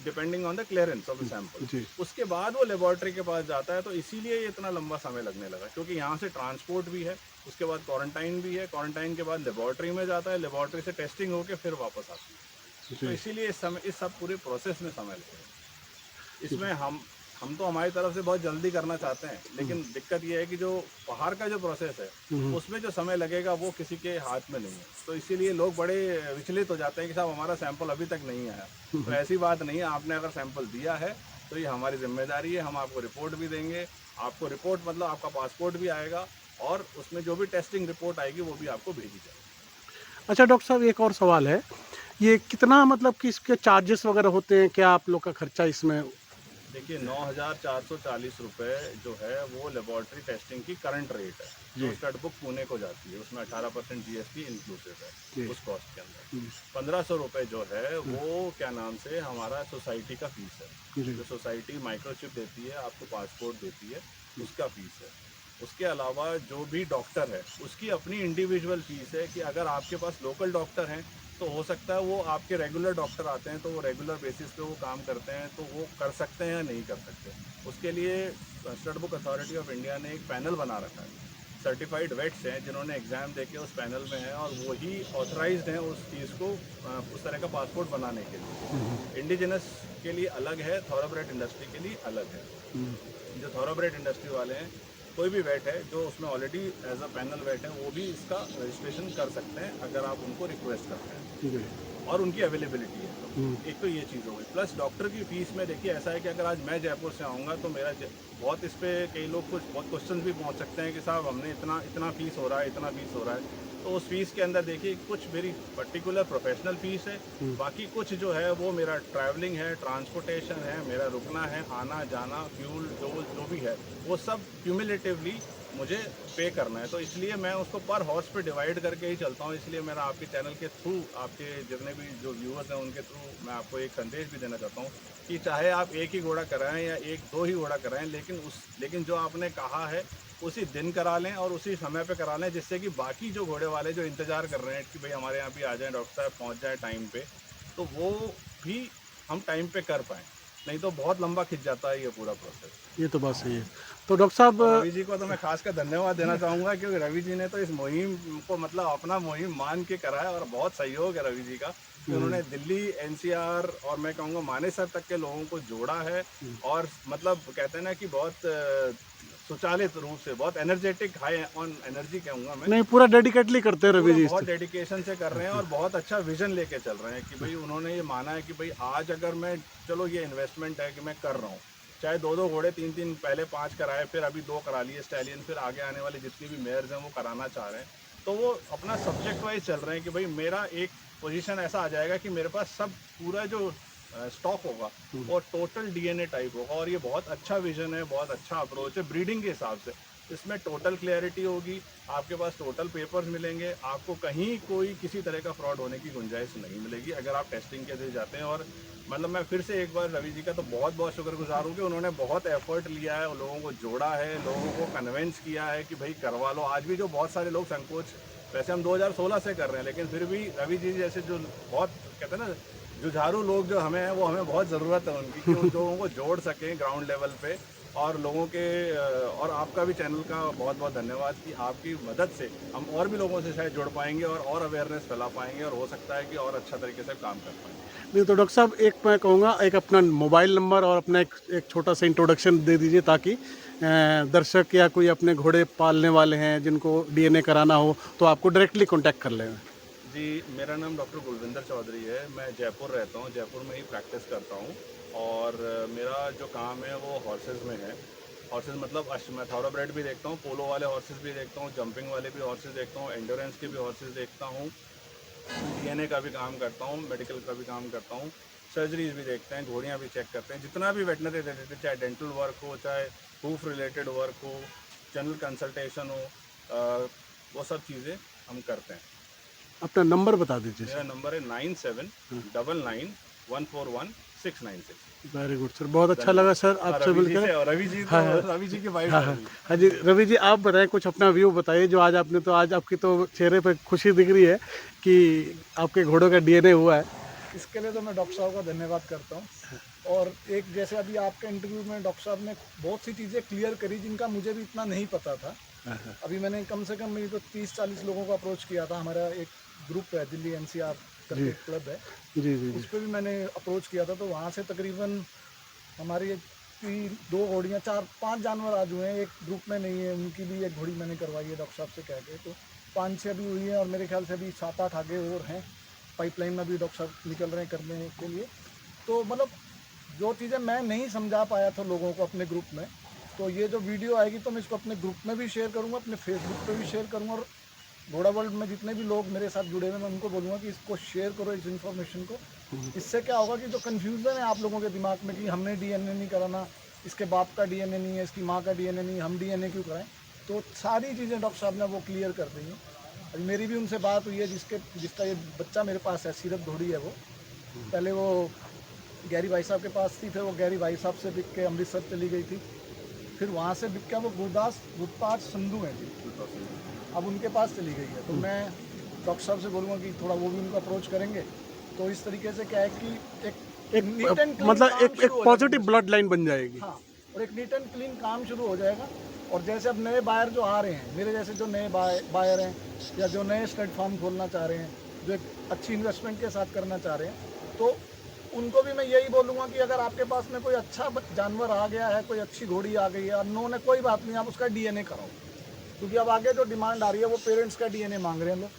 depending on the clearance of the sample. उसके बाद वो लेबोरेटरी के पास जाता है, तो इसीलिए इतना लंबा समय लगने लगा, क्योंकि यहाँ से ट्रांसपोर्ट भी है, उसके बाद क्वारंटाइन भी है, क्वारंटाइन के बाद लेबोरेटरी में जाता है, लेबोरेटरी से टेस्टिंग होकर फिर वापस आती है। तो इसीलिए इस सब पूरे प्रोसेस में समय लगेगा। इसमें हम तो हमारी तरफ से बहुत जल्दी करना चाहते हैं, लेकिन दिक्कत ये है कि जो बाहर का जो प्रोसेस है उसमें जो समय लगेगा वो किसी के हाथ में नहीं है। तो इसीलिए लोग बड़े विचलित हो जाते हैं कि साहब हमारा सैंपल अभी तक नहीं आया। तो ऐसी बात नहीं है, आपने अगर सैंपल दिया है तो ये हमारी जिम्मेदारी है, हम आपको रिपोर्ट भी देंगे। आपको रिपोर्ट मतलब आपका पासपोर्ट भी आएगा और उसमें जो भी टेस्टिंग रिपोर्ट आएगी वो भी आपको भेजी जाएगी। अच्छा डॉक्टर साहब, एक और सवाल है, ये कितना मतलब कि इसके चार्जेस वगैरह होते हैं, क्या आप लोग का खर्चा इसमें? देखिए 9,440 रुपये जो है वो लेबॉर्ट्री टेस्टिंग की करंट रेट है, जो स्टड बुक पुणे को जाती है, उसमें 18% GST इंक्लूसिव है उस कॉस्ट के अंदर। 1,500 रुपये जो है वो क्या नाम से हमारा सोसाइटी का फीस है, जो सोसाइटी माइक्रोचिप देती है आपको, पासपोर्ट देती है, उसका फीस है। उसके अलावा जो भी डॉक्टर है उसकी अपनी इंडिविजुअल फीस है कि अगर आपके पास लोकल डॉक्टर हैं तो हो सकता है वो आपके रेगुलर डॉक्टर आते हैं तो वो रेगुलर बेसिस पे वो काम करते हैं, तो वो कर सकते हैं या नहीं कर सकते। उसके लिए stud book authority of India ने एक पैनल बना रखा है, सर्टिफाइड वेट्स हैं जिन्होंने एग्ज़ाम देके उस पैनल में हैं और वही ऑथराइज्ड हैं उस चीज़ को उस तरह का पासपोर्ट बनाने के लिए। इंडिजिनस के लिए अलग है, थॉरोब्रेड इंडस्ट्री के लिए अलग है। जो थॉरोब्रेड इंडस्ट्री वाले हैं, कोई भी वेट है जो उसमें already as a panel weight है वो भी इसका रजिस्ट्रेशन कर सकते हैं अगर आप उनको रिक्वेस्ट करते हैं और उनकी अवेलेबिलिटी है। तो एक तो ये चीज़ हो गई, प्लस डॉक्टर की फीस में देखिए ऐसा है कि अगर आज मैं जयपुर से आऊँगा तो मेरा बहुत इस पर कई लोग कुछ बहुत क्वेश्चन भी पहुँच सकते हैं कि साहब हमने इतना फीस हो रहा है, इतना फीस हो रहा है। तो उस फीस के अंदर देखिए कुछ मेरी पर्टिकुलर प्रोफेशनल फीस है, बाकी कुछ जो है वो मेरा ट्रैवलिंग है, ट्रांसपोर्टेशन है, मेरा रुकना है, आना जाना, फ्यूल जो भी है वो सब क्यूमुलेटिवली मुझे पे करना है। तो इसलिए मैं उसको पर हॉर्स पे डिवाइड करके ही चलता हूँ। इसलिए मेरा आपके चैनल के थ्रू, आपके जितने भी जो व्यूअर्स हैं उनके थ्रू मैं आपको एक संदेश भी देना चाहता हूँ कि चाहे आप एक ही घोड़ा कराएं या एक दो ही घोड़ा कराएं, लेकिन जो आपने कहा है उसी दिन करा लें और उसी समय पे करा लें, जिससे कि बाकी जो घोड़े वाले जो इंतज़ार कर रहे हैं कि भाई हमारे यहाँ भी आ जाएं डॉक्टर साहब, पहुँच जाए टाइम पे, तो वो भी हम टाइम पे कर पाएँ। नहीं तो बहुत लंबा खिंच जाता है ये पूरा प्रोसेस। ये तो बात सही है। तो डॉक्टर साहब, रवि जी को तो मैं खासकर धन्यवाद देना चाहूँगा क्योंकि रवि जी ने तो इस मुहिम को मतलब अपना मुहिम मान के करा है और बहुत सहयोग है रवि जी का कि उन्होंने दिल्ली NCR और मैं कहूँगा मानेसर तक के लोगों को जोड़ा है और मतलब कहते हैं ना कि बहुत सुचालित रूप से, बहुत एनर्जेटिक, हाई ऑन एनर्जी कहूँगा मैं, नहीं पूरा डेडिकेटली करते हैं रवि जी बहुत डेडिकेशन से कर रहे हैं और बहुत अच्छा विजन लेके चल रहे हैं कि भाई उन्होंने ये माना है कि भाई आज अगर मैं, चलो ये इन्वेस्टमेंट है कि मैं कर रहा हूँ, चाहे 2 घोड़े 3 पहले 5 कराए, फिर अभी 2 करा लिए स्टैलियन, फिर आगे आने वाले जितनी भी मेयर्स हैं वो कराना चाह रहे हैं, तो वो अपना सब्जेक्ट वाइज चल रहे हैं कि भाई मेरा एक पोजीशन ऐसा आ जाएगा कि मेरे पास सब पूरा जो स्टॉक होगा और टोटल DNA टाइप होगा। और ये बहुत अच्छा विजन है, बहुत अच्छा अप्रोच है ब्रीडिंग के हिसाब से। इसमें टोटल क्लैरिटी होगी, आपके पास टोटल पेपर्स मिलेंगे, आपको कहीं कोई किसी तरह का फ्रॉड होने की गुंजाइश नहीं मिलेगी अगर आप टेस्टिंग के लिए जाते हैं। और मतलब मैं फिर से एक बार रवि जी का तो बहुत बहुत शुक्रगुजार हूँ कि उन्होंने बहुत एफर्ट लिया है, लोगों को जोड़ा है, लोगों को कन्वेंस किया है कि भाई करवा लो। आज भी जो बहुत सारे लोग संकोच, वैसे हम 2016 से कर रहे हैं, लेकिन फिर भी रवि जी जैसे जो बहुत कहते हैं ना जुझारू लोग जो हमें हैं, वो हमें बहुत ज़रूरत है उनकी कि उन लोगों को जोड़ सकें ग्राउंड लेवल पे। और लोगों के और आपका भी चैनल का बहुत बहुत धन्यवाद कि आपकी मदद से हम और भी लोगों से शायद जुड़ पाएंगे और अवेयरनेस फैला पाएंगे और हो सकता है कि और अच्छा तरीके से काम कर पाएंगे। नहीं तो डॉक्टर साहब, एक मैं कहूँगा एक अपना मोबाइल नंबर और अपना एक छोटा सा इंट्रोडक्शन दे दीजिए ताकि दर्शक या कोई अपने घोड़े पालने वाले हैं जिनको DNA कराना हो तो आपको डायरेक्टली कांटेक्ट कर लें। जी, मेरा नाम डॉक्टर गुलविंदर चौधरी है, मैं जयपुर रहता हूँ, जयपुर में ही प्रैक्टिस करता हूँ और मेरा जो काम है वो हॉर्सेस में है। हॉर्सेस मतलब मैं थॉरोब्रेड भी देखता हूँ, पोलो वाले हॉर्सेस भी देखता हूँ, जंपिंग वाले भी हॉर्सेस देखता हूँ, एंडोरेंस के भी हॉर्सेस देखता हूँ, DNA का भी काम करता हूँ, मेडिकल का भी काम करता हूँ, सर्जरीज भी देखते हैं, घोड़ियाँ भी चेक करते हैं, जितना भी वेटनरी रिलेटेड, चाहे डेंटल वर्क हो, चाहे हूफ रिलेटेड वर्क हो, जनरल कंसल्टेशन हो, वो सब चीज़ें हम करते हैं। अपना नंबर बता दीजिए। मेरा नंबर है 9799141696। वेरी गुड सर, बहुत अच्छा लगा सर आपसे मिलकर। रवि जी हाँ, तो हाँ। रवि जी की वाइफ हाँ हाँ हाँ जी, रवि जी आप बताएं कुछ अपना व्यू बताइए, जो आज आपने तो आज आपकी तो चेहरे पे खुशी दिख रही है कि आपके घोड़ों का DNA हुआ है। इसके लिए तो मैं डॉक्टर साहब का धन्यवाद करता हूँ। और एक जैसे अभी आपके इंटरव्यू में डॉक्टर साहब ने बहुत सी चीज़ें क्लियर करी जिनका मुझे भी इतना नहीं पता था। अभी मैंने कम से कम मेरी तो 30-40 लोगों को अप्रोच किया था। हमारा एक ग्रुप है, दिल्ली NCR करके क्लब है, जी जी जी। उस पर भी मैंने अप्रोच किया था। तो वहाँ से तकरीबन हमारी की 2 घोड़ियाँ 4-5 जानवर आज हुए हैं, एक ग्रुप में नहीं है, उनकी भी एक घोड़ी मैंने करवाई है डॉक्टर साहब से कह के। तो 5-6 भी हुई है और मेरे ख्याल से अभी 7-8 आगे और हैं पाइपलाइन में, भी डॉक्टर साहब निकल रहे हैं करने के लिए। तो मतलब जो चीज़ें मैं नहीं समझा पाया था लोगों को अपने ग्रुप में, तो ये जो वीडियो आएगी तो मैं इसको अपने ग्रुप में भी शेयर करूँगा, अपने फेसबुक पे भी शेयर करूँगा, और घोड़ा वर्ल्ड में जितने भी लोग मेरे साथ जुड़े हुए हैं मैं उनको बोलूँगा कि इसको शेयर करो, इस इन्फॉर्मेशन को। इससे क्या होगा कि जो कन्फ्यूज़न है आप लोगों के दिमाग में कि हमने डीएनए नहीं कराना, इसके बाप का डीएनए नहीं है, इसकी माँ का डीएनए नहीं है, हम डीएनए क्यों कराएं, तो सारी चीज़ें डॉक्टर साहब ने वो क्लियर कर दी हैं। अभी मेरी भी उनसे बात हुई है, जिसका ये बच्चा मेरे पास है, सीरत घोड़ी है वो। पहले वो गैरी भाई साहब के पास थी, फिर वो गैरी भाई साहब से बिक के अमृतसर चली गई थी, फिर वहाँ से बिक के वो गुरदास संधू हैं जी, अब उनके पास चली गई है। तो मैं डॉक्टर साहब से बोलूँगा कि थोड़ा वो भी उनको अप्रोच करेंगे, तो इस तरीके से क्या है कि एक नीट एंड क्लीन मतलब काम एक शुरू हो पॉजिटिव जाएगा। ब्लड लाइन बन जाएगी। हाँ, और एक नीट एंड क्लीन काम शुरू हो जाएगा। और जैसे अब नए बायर जो आ रहे हैं, मेरे जैसे जो नए बायर हैं या जो नए स्टड फार्म खोलना चाह रहे हैं, जो एक अच्छी इन्वेस्टमेंट के साथ करना चाह रहे हैं, तो उनको भी मैं यही बोलूँगा कि अगर आपके पास में कोई अच्छा जानवर आ गया है, कोई अच्छी घोड़ी आ गई है, अननोन है, कोई बात नहीं, आप उसका डीएनए कराओ, क्योंकि अब आगे जो डिमांड आ रही है वो पेरेंट्स का डीएनए मांग रहे हैं लोग।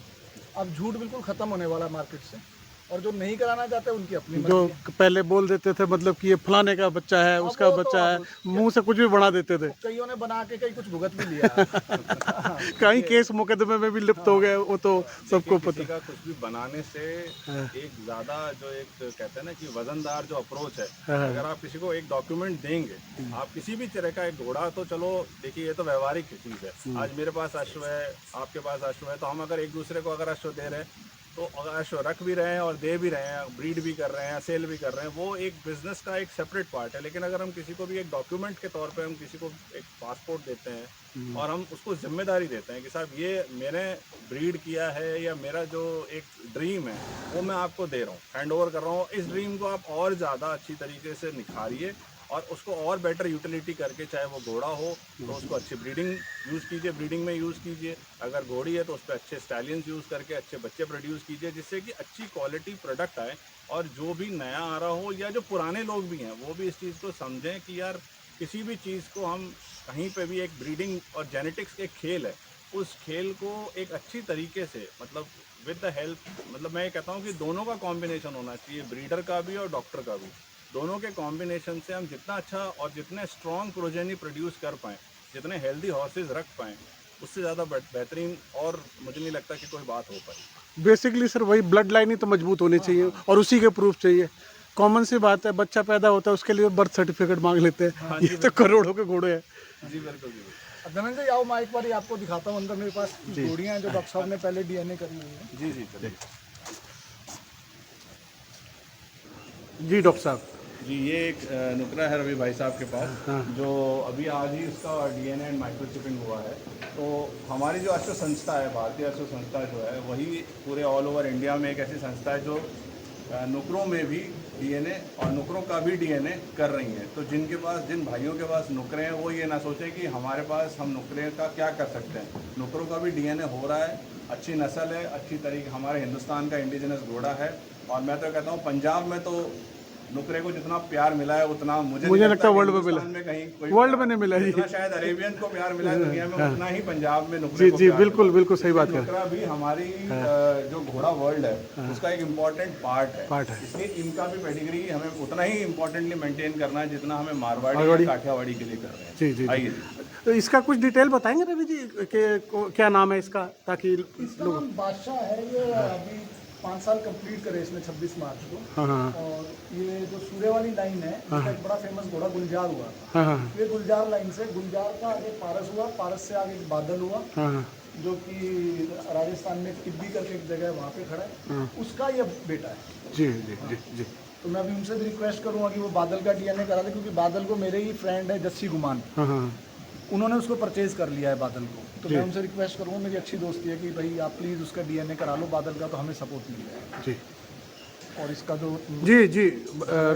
अब झूठ बिल्कुल ख़त्म होने वाला है मार्केट से, और जो नहीं कराना चाहते उनकी अपनी जो मर्जी है। पहले बोल देते थे मतलब कि ये फलाने का बच्चा है, अब उसका वो तो बच्चा है, अब मुंह से कुछ भी बना देते थे। कईयों ने बना के कई कुछ भुगत भी लिया। कई केस मुकदमे में भी लिप्त हो गए, वो तो सबको किसी पता। का कुछ भी बनाने से एक ज़्यादा जो एक कहते हैं ना कि वजनदार जो अप्रोच है, अगर आप किसी को एक डॉक्यूमेंट देंगे, आप किसी भी तरह का एक घोड़ा, तो चलो देखिए ये तो व्यवहारिक चीज़ है। आज मेरे पास अश्व है, आपके पास अश्व है, तो हम अगर एक दूसरे को अगर अश्व दे रहे हैं, तो अगर अश्व रख भी रहे हैं और दे भी रहे हैं, ब्रीड भी कर रहे हैं, सेल भी कर रहे हैं, वो एक बिजनेस का एक सेपरेट पार्ट है। लेकिन अगर हम किसी को भी एक डॉक्यूमेंट के तौर पे हम किसी को एक पासपोर्ट देते हैं और हम उसको जिम्मेदारी देते हैं कि साहब ये मैंने ब्रीड किया है या मेरा जो एक ड्रीम है वो मैं आपको दे रहा हूँ, हैंड ओवर कर रहा हूँ, इस ड्रीम को आप और ज़्यादा अच्छी तरीके से निखारिए और उसको और बेटर यूटिलिटी करके, चाहे वो घोड़ा हो तो उसको अच्छी ब्रीडिंग यूज़ कीजिए, ब्रीडिंग में यूज़ कीजिए, अगर घोड़ी है तो उस पर अच्छे स्टैलियंस यूज़ करके अच्छे बच्चे प्रोड्यूस कीजिए, जिससे कि अच्छी क्वालिटी प्रोडक्ट आए। और जो भी नया आ रहा हो या जो पुराने लोग भी हैं वो भी इस चीज़ को समझें कि यार किसी भी चीज़ को हम कहीं पे भी एक ब्रीडिंग और जेनेटिक्स एक खेल है, उस खेल को एक अच्छी तरीके से मतलब विद द हेल्प, मतलब मैं ये कहता हूँ कि दोनों का कॉम्बिनेशन होना चाहिए, ब्रीडर का भी और डॉक्टर का भी। दोनों के कॉम्बिनेशन से हम जितना अच्छा और जितने स्ट्रॉन्ग प्रोजेनी प्रोड्यूस कर पाएँ, जितने हेल्दी हॉर्सेस रख पाएँ, उससे ज़्यादा बेहतरीन और मुझे नहीं लगता कि कोई बात हो पाए। बेसिकली सर वही ब्लड लाइन ही तो मजबूत होनी चाहिए और उसी के प्रूफ चाहिए। कॉमन सी बात है, बच्चा पैदा होता है उसके लिए बर्थ सर्टिफिकेट मांग लेते हैं, ये तो करोड़ों के घोड़े हैं। जी बिल्कुल जी। अब धनंजय आओ, मैं एक बार आपको दिखाता हूँ, अंदर मेरे पास घोड़ियाँ हैं जो डॉक्टर साहब ने पहले डीएनए करी हुई है। जी जी चलिए। जी डॉक्टर साहब। जी ये एक नुकरा है रवि भाई साहब के पास, जो अभी आज ही उसका डीएनए एंड माइक्रोचिपिंग हुआ है। तो हमारी जो अश्व संस्था है, भारतीय अश्व संस्था जो है, वही पूरे ऑल ओवर इंडिया में एक ऐसी संस्था है जो नुकरों में भी डीएनए और नुकरों का भी डीएनए कर रही हैं। तो जिनके पास, जिन भाइयों के पास नुकरे हैं, वो ये ना सोचें कि हमारे पास हम नुकरे का क्या कर सकते हैं। नुकरों का भी डीएनए हो रहा है, अच्छी नस्ल है, अच्छी तरीके हमारे हिंदुस्तान का इंडिजिनस घोड़ा है। और मैं तो कहता हूँ पंजाब में तो नुकरे को जितना प्यार मिला है उतना मुझे लगता है वर्ल्ड में मिला, में कहीं कोई वर्ल्ड में नहीं मिला जी। जितना शायद अरेबियन को प्यार मिला है दुनिया में, उतना ही पंजाब में नुकरे जी को जी प्यार बिल्कुल मिला। बिल्कुल सही बात है। नुकरा भी हमारी जो घोड़ा वर्ल्ड है उसका एक इम्पॉर्टेंट पार्ट है। इसलिए इनका भी पेडिग्री हमें उतना ही इम्पोर्टेंटली मेंटेन करना है जितना हमें मारवाड़ी या काठियावाड़ी के लिए कर रहे हैं। जी जी आइए तो इसका कुछ डिटेल बताएंगे रवि जी कि क्या नाम है इसका, ताकि इसका नाम बादशाह है। ये अभी 5 साल कंप्लीट करे इसने 26 मार्च को। हाँ हाँ और ये जो सूर्य वाली लाइन है, इसका एक बड़ा फेमस घोड़ा गुलजार हुआ था। हाँ हाँ ये गुलजार लाइन से, गुलजार का आगे पारस हुआ, पारस से आगे बादल हुआ, हाँ जो कि राजस्थान में टिब्बी करके एक जगह है, वहाँ पे खड़ा है, उसका ये बेटा है। जी जी जी जी। तो मैं अभी उनसे भी रिक्वेस्ट करूँगा कि वो बादल का डीएनए करा दे, क्योंकि बादल को मेरे ही फ्रेंड है जस्सी गुमान, हाँ हाँ उन्होंने उसको परचेज कर लिया है बादल को। तो मैं उनसे रिक्वेस्ट करूँगा, मेरी अच्छी दोस्ती है, कि भाई आप प्लीज़ उसका डीएनए करा लो बादल का, तो हमें सपोर्ट मिल जाएगा। जी और इसका जो जी जी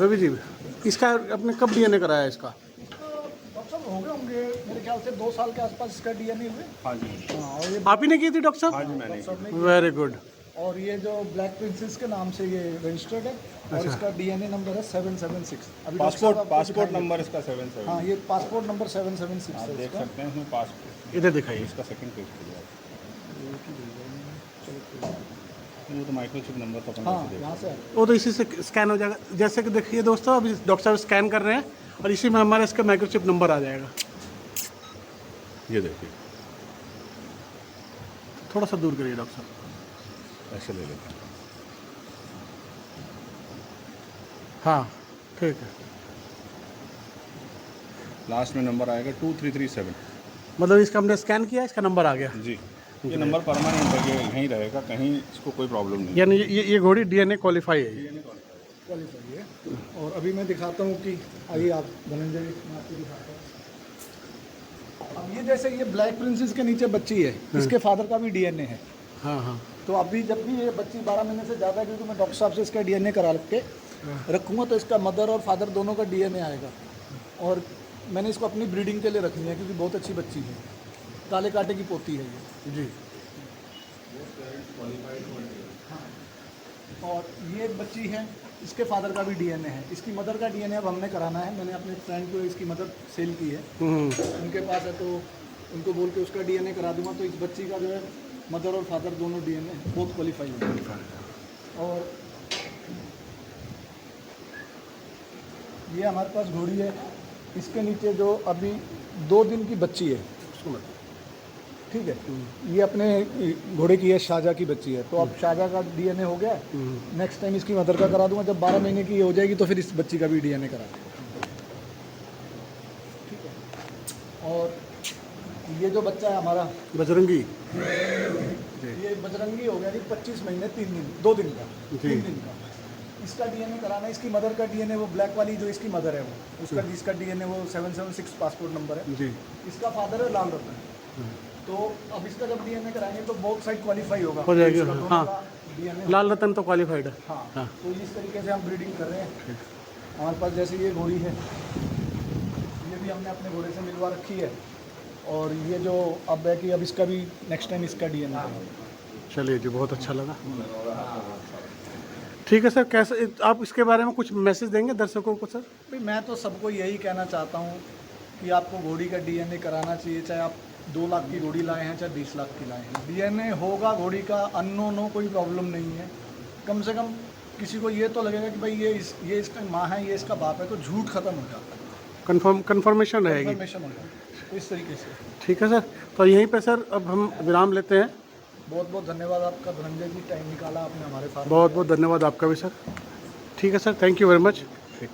रवि जी, इसका आपने कब डीएनए कराया इसका? डॉक्टर साहब हो गए होंगे मेरे ख्याल से 2 साल के आसपास इसका डीएनए हुए। हाँ जी। हाँ, और ये आप ही ने की थी डॉक्टर हाँ साहब? जी मैंने सबने वेरी गुड। और ये जो ब्लैक प्रिंसेस के नाम से ये रजिस्टर्ड है और इसका डीएनए नंबर है 776। अभी डॉक्टर साहब आपको पासपोर्ट दिखाएंगे। नंबर इसका 77। हाँ, ये पासपोर्ट नंबर 776 आप है देख इसका। सकते हैं इसमें पासपोर्ट इधर दिखाइए। इसका सेकंड पेज खुल जाएगा। वो तो माइक्रोचिप नंबर तो अपन हाँ, वैसे देख यहाँ से है। वो तो इसी से स्कैन हो जाएगा। जैसे कि देखिए दोस्तों, अभी डॉक्टर साहब स्कैन कर रहे हैं और इसी में हमारा इसका माइक्रोचिप नंबर आ जाएगा। ये देखिए, थोड़ा सा दूर करिए डॉक्टर साहब। ऐसे ले लेते हैं। हाँ ठीक है। लास्ट में नंबर आएगा 2337। मतलब इसका हमने स्कैन किया, इसका नंबर आ गया। जी, ये नंबर परमानेंट है, ये यहीं रहेगा, कहीं इसको कोई प्रॉब्लम नहीं। यानी ये घोड़ी डीएनए क्वालिफाई है। क्वालिफाई है। और अभी मैं दिखाता हूँ कि आइए आप धनंजय जी, मैं आपको दिखाता हूँ। अब ये जैसे ये ब्लैक प्रिंसेस के नीचे बच्ची है, इसके फादर का भी डीएनए है। हाँ हाँ। तो अभी जब भी ये बच्ची 12 महीने से ज़्यादा है, क्योंकि मैं डॉक्टर साहब से इसका डीएनए करा के रखूँगा, तो इसका मदर और फादर दोनों का डीएनए आएगा। और मैंने इसको अपनी ब्रीडिंग के लिए रखनी है, क्योंकि बहुत अच्छी बच्ची है, काले कांटे की पोती है ये जी। और ये एक बच्ची है, इसके फादर का भी डीएनए है। इसकी मदर का डीएनए अब हमने कराना है। मैंने अपने फ्रेंड को इसकी मदर सेल की है, उनके पास है, तो उनको बोल के उसका डीएनए करा दूंगा। तो इस बच्ची का जो है मदर और फादर दोनों डीएनए बहुत क्वालिफाई हो। और ये हमारे पास घोड़ी है, इसके नीचे जो अभी 2 दिन की बच्ची है, ठीक है, ये अपने घोड़े की है, शाहजहाँ की बच्ची है। तो अब शाहजहाँ का डीएनए हो गया, नेक्स्ट टाइम इसकी मदर का करा दूंगा। जब 12 महीने की हो जाएगी तो फिर इस बच्ची का भी डीएनए करा दूंगा, ठीक है। और ये जो बच्चा है हमारा बजरंगी, ये बजरंगी हो गया जी, 25 महीने 2 दिन का, 3 दिन का। इसका डीएनए कराना है। इसकी मदर का डीएनए, वो ब्लैक वाली जो इसकी मदर है, वो उसका जिसका डीएनए वो 776 पासपोर्ट नंबर है जी। इसका फादर है लाल रतन। तो अब इसका जब डीएनए कराएंगे तो बोथ साइड क्वालिफाई होगा, हो जाएगी, इसका दोनों हाँ। का डीएनए। लाल रतन तो क्वालिफाइड है। हाँ, हाँ। तो इस तरीके से हम ब्रीडिंग कर रहे हैं। हमारे पास जैसे ये घोड़ी है, ये भी हमने अपने घोड़े से मिलवा रखी है। और ये जो अब है कि अब इसका भी नेक्स्ट टाइम इसका डीएनए। चलिए जी, बहुत अच्छा लगा। ठीक है सर, कैसे आप इसके बारे में कुछ मैसेज देंगे दर्शकों को सर? भाई मैं तो सबको यही कहना चाहता हूँ कि आपको घोड़ी का डीएनए कराना चाहिए, चाहे आप 2 लाख की घोड़ी लाए हैं, चाहे 20 लाख की लाए हैं। डीएनए होगा घोड़ी का, अननोन हो, कोई प्रॉब्लम नहीं है। कम से कम किसी को ये तो लगेगा कि भाई ये इसका माँ है, ये इसका बाप है, तो झूठ खत्म हो जाता है, कंफर्मेशन रहेगी। इन्फॉर्मेशन हो जाता है। तो इस तरीके से ठीक है सर, तो यहीं पे सर अब हम विराम लेते हैं। बहुत बहुत धन्यवाद आपका धनंजय जी, टाइम निकाला आपने हमारे साथ। बहुत बहुत धन्यवाद आपका भी सर। ठीक है sir, thank you very much. ठीक।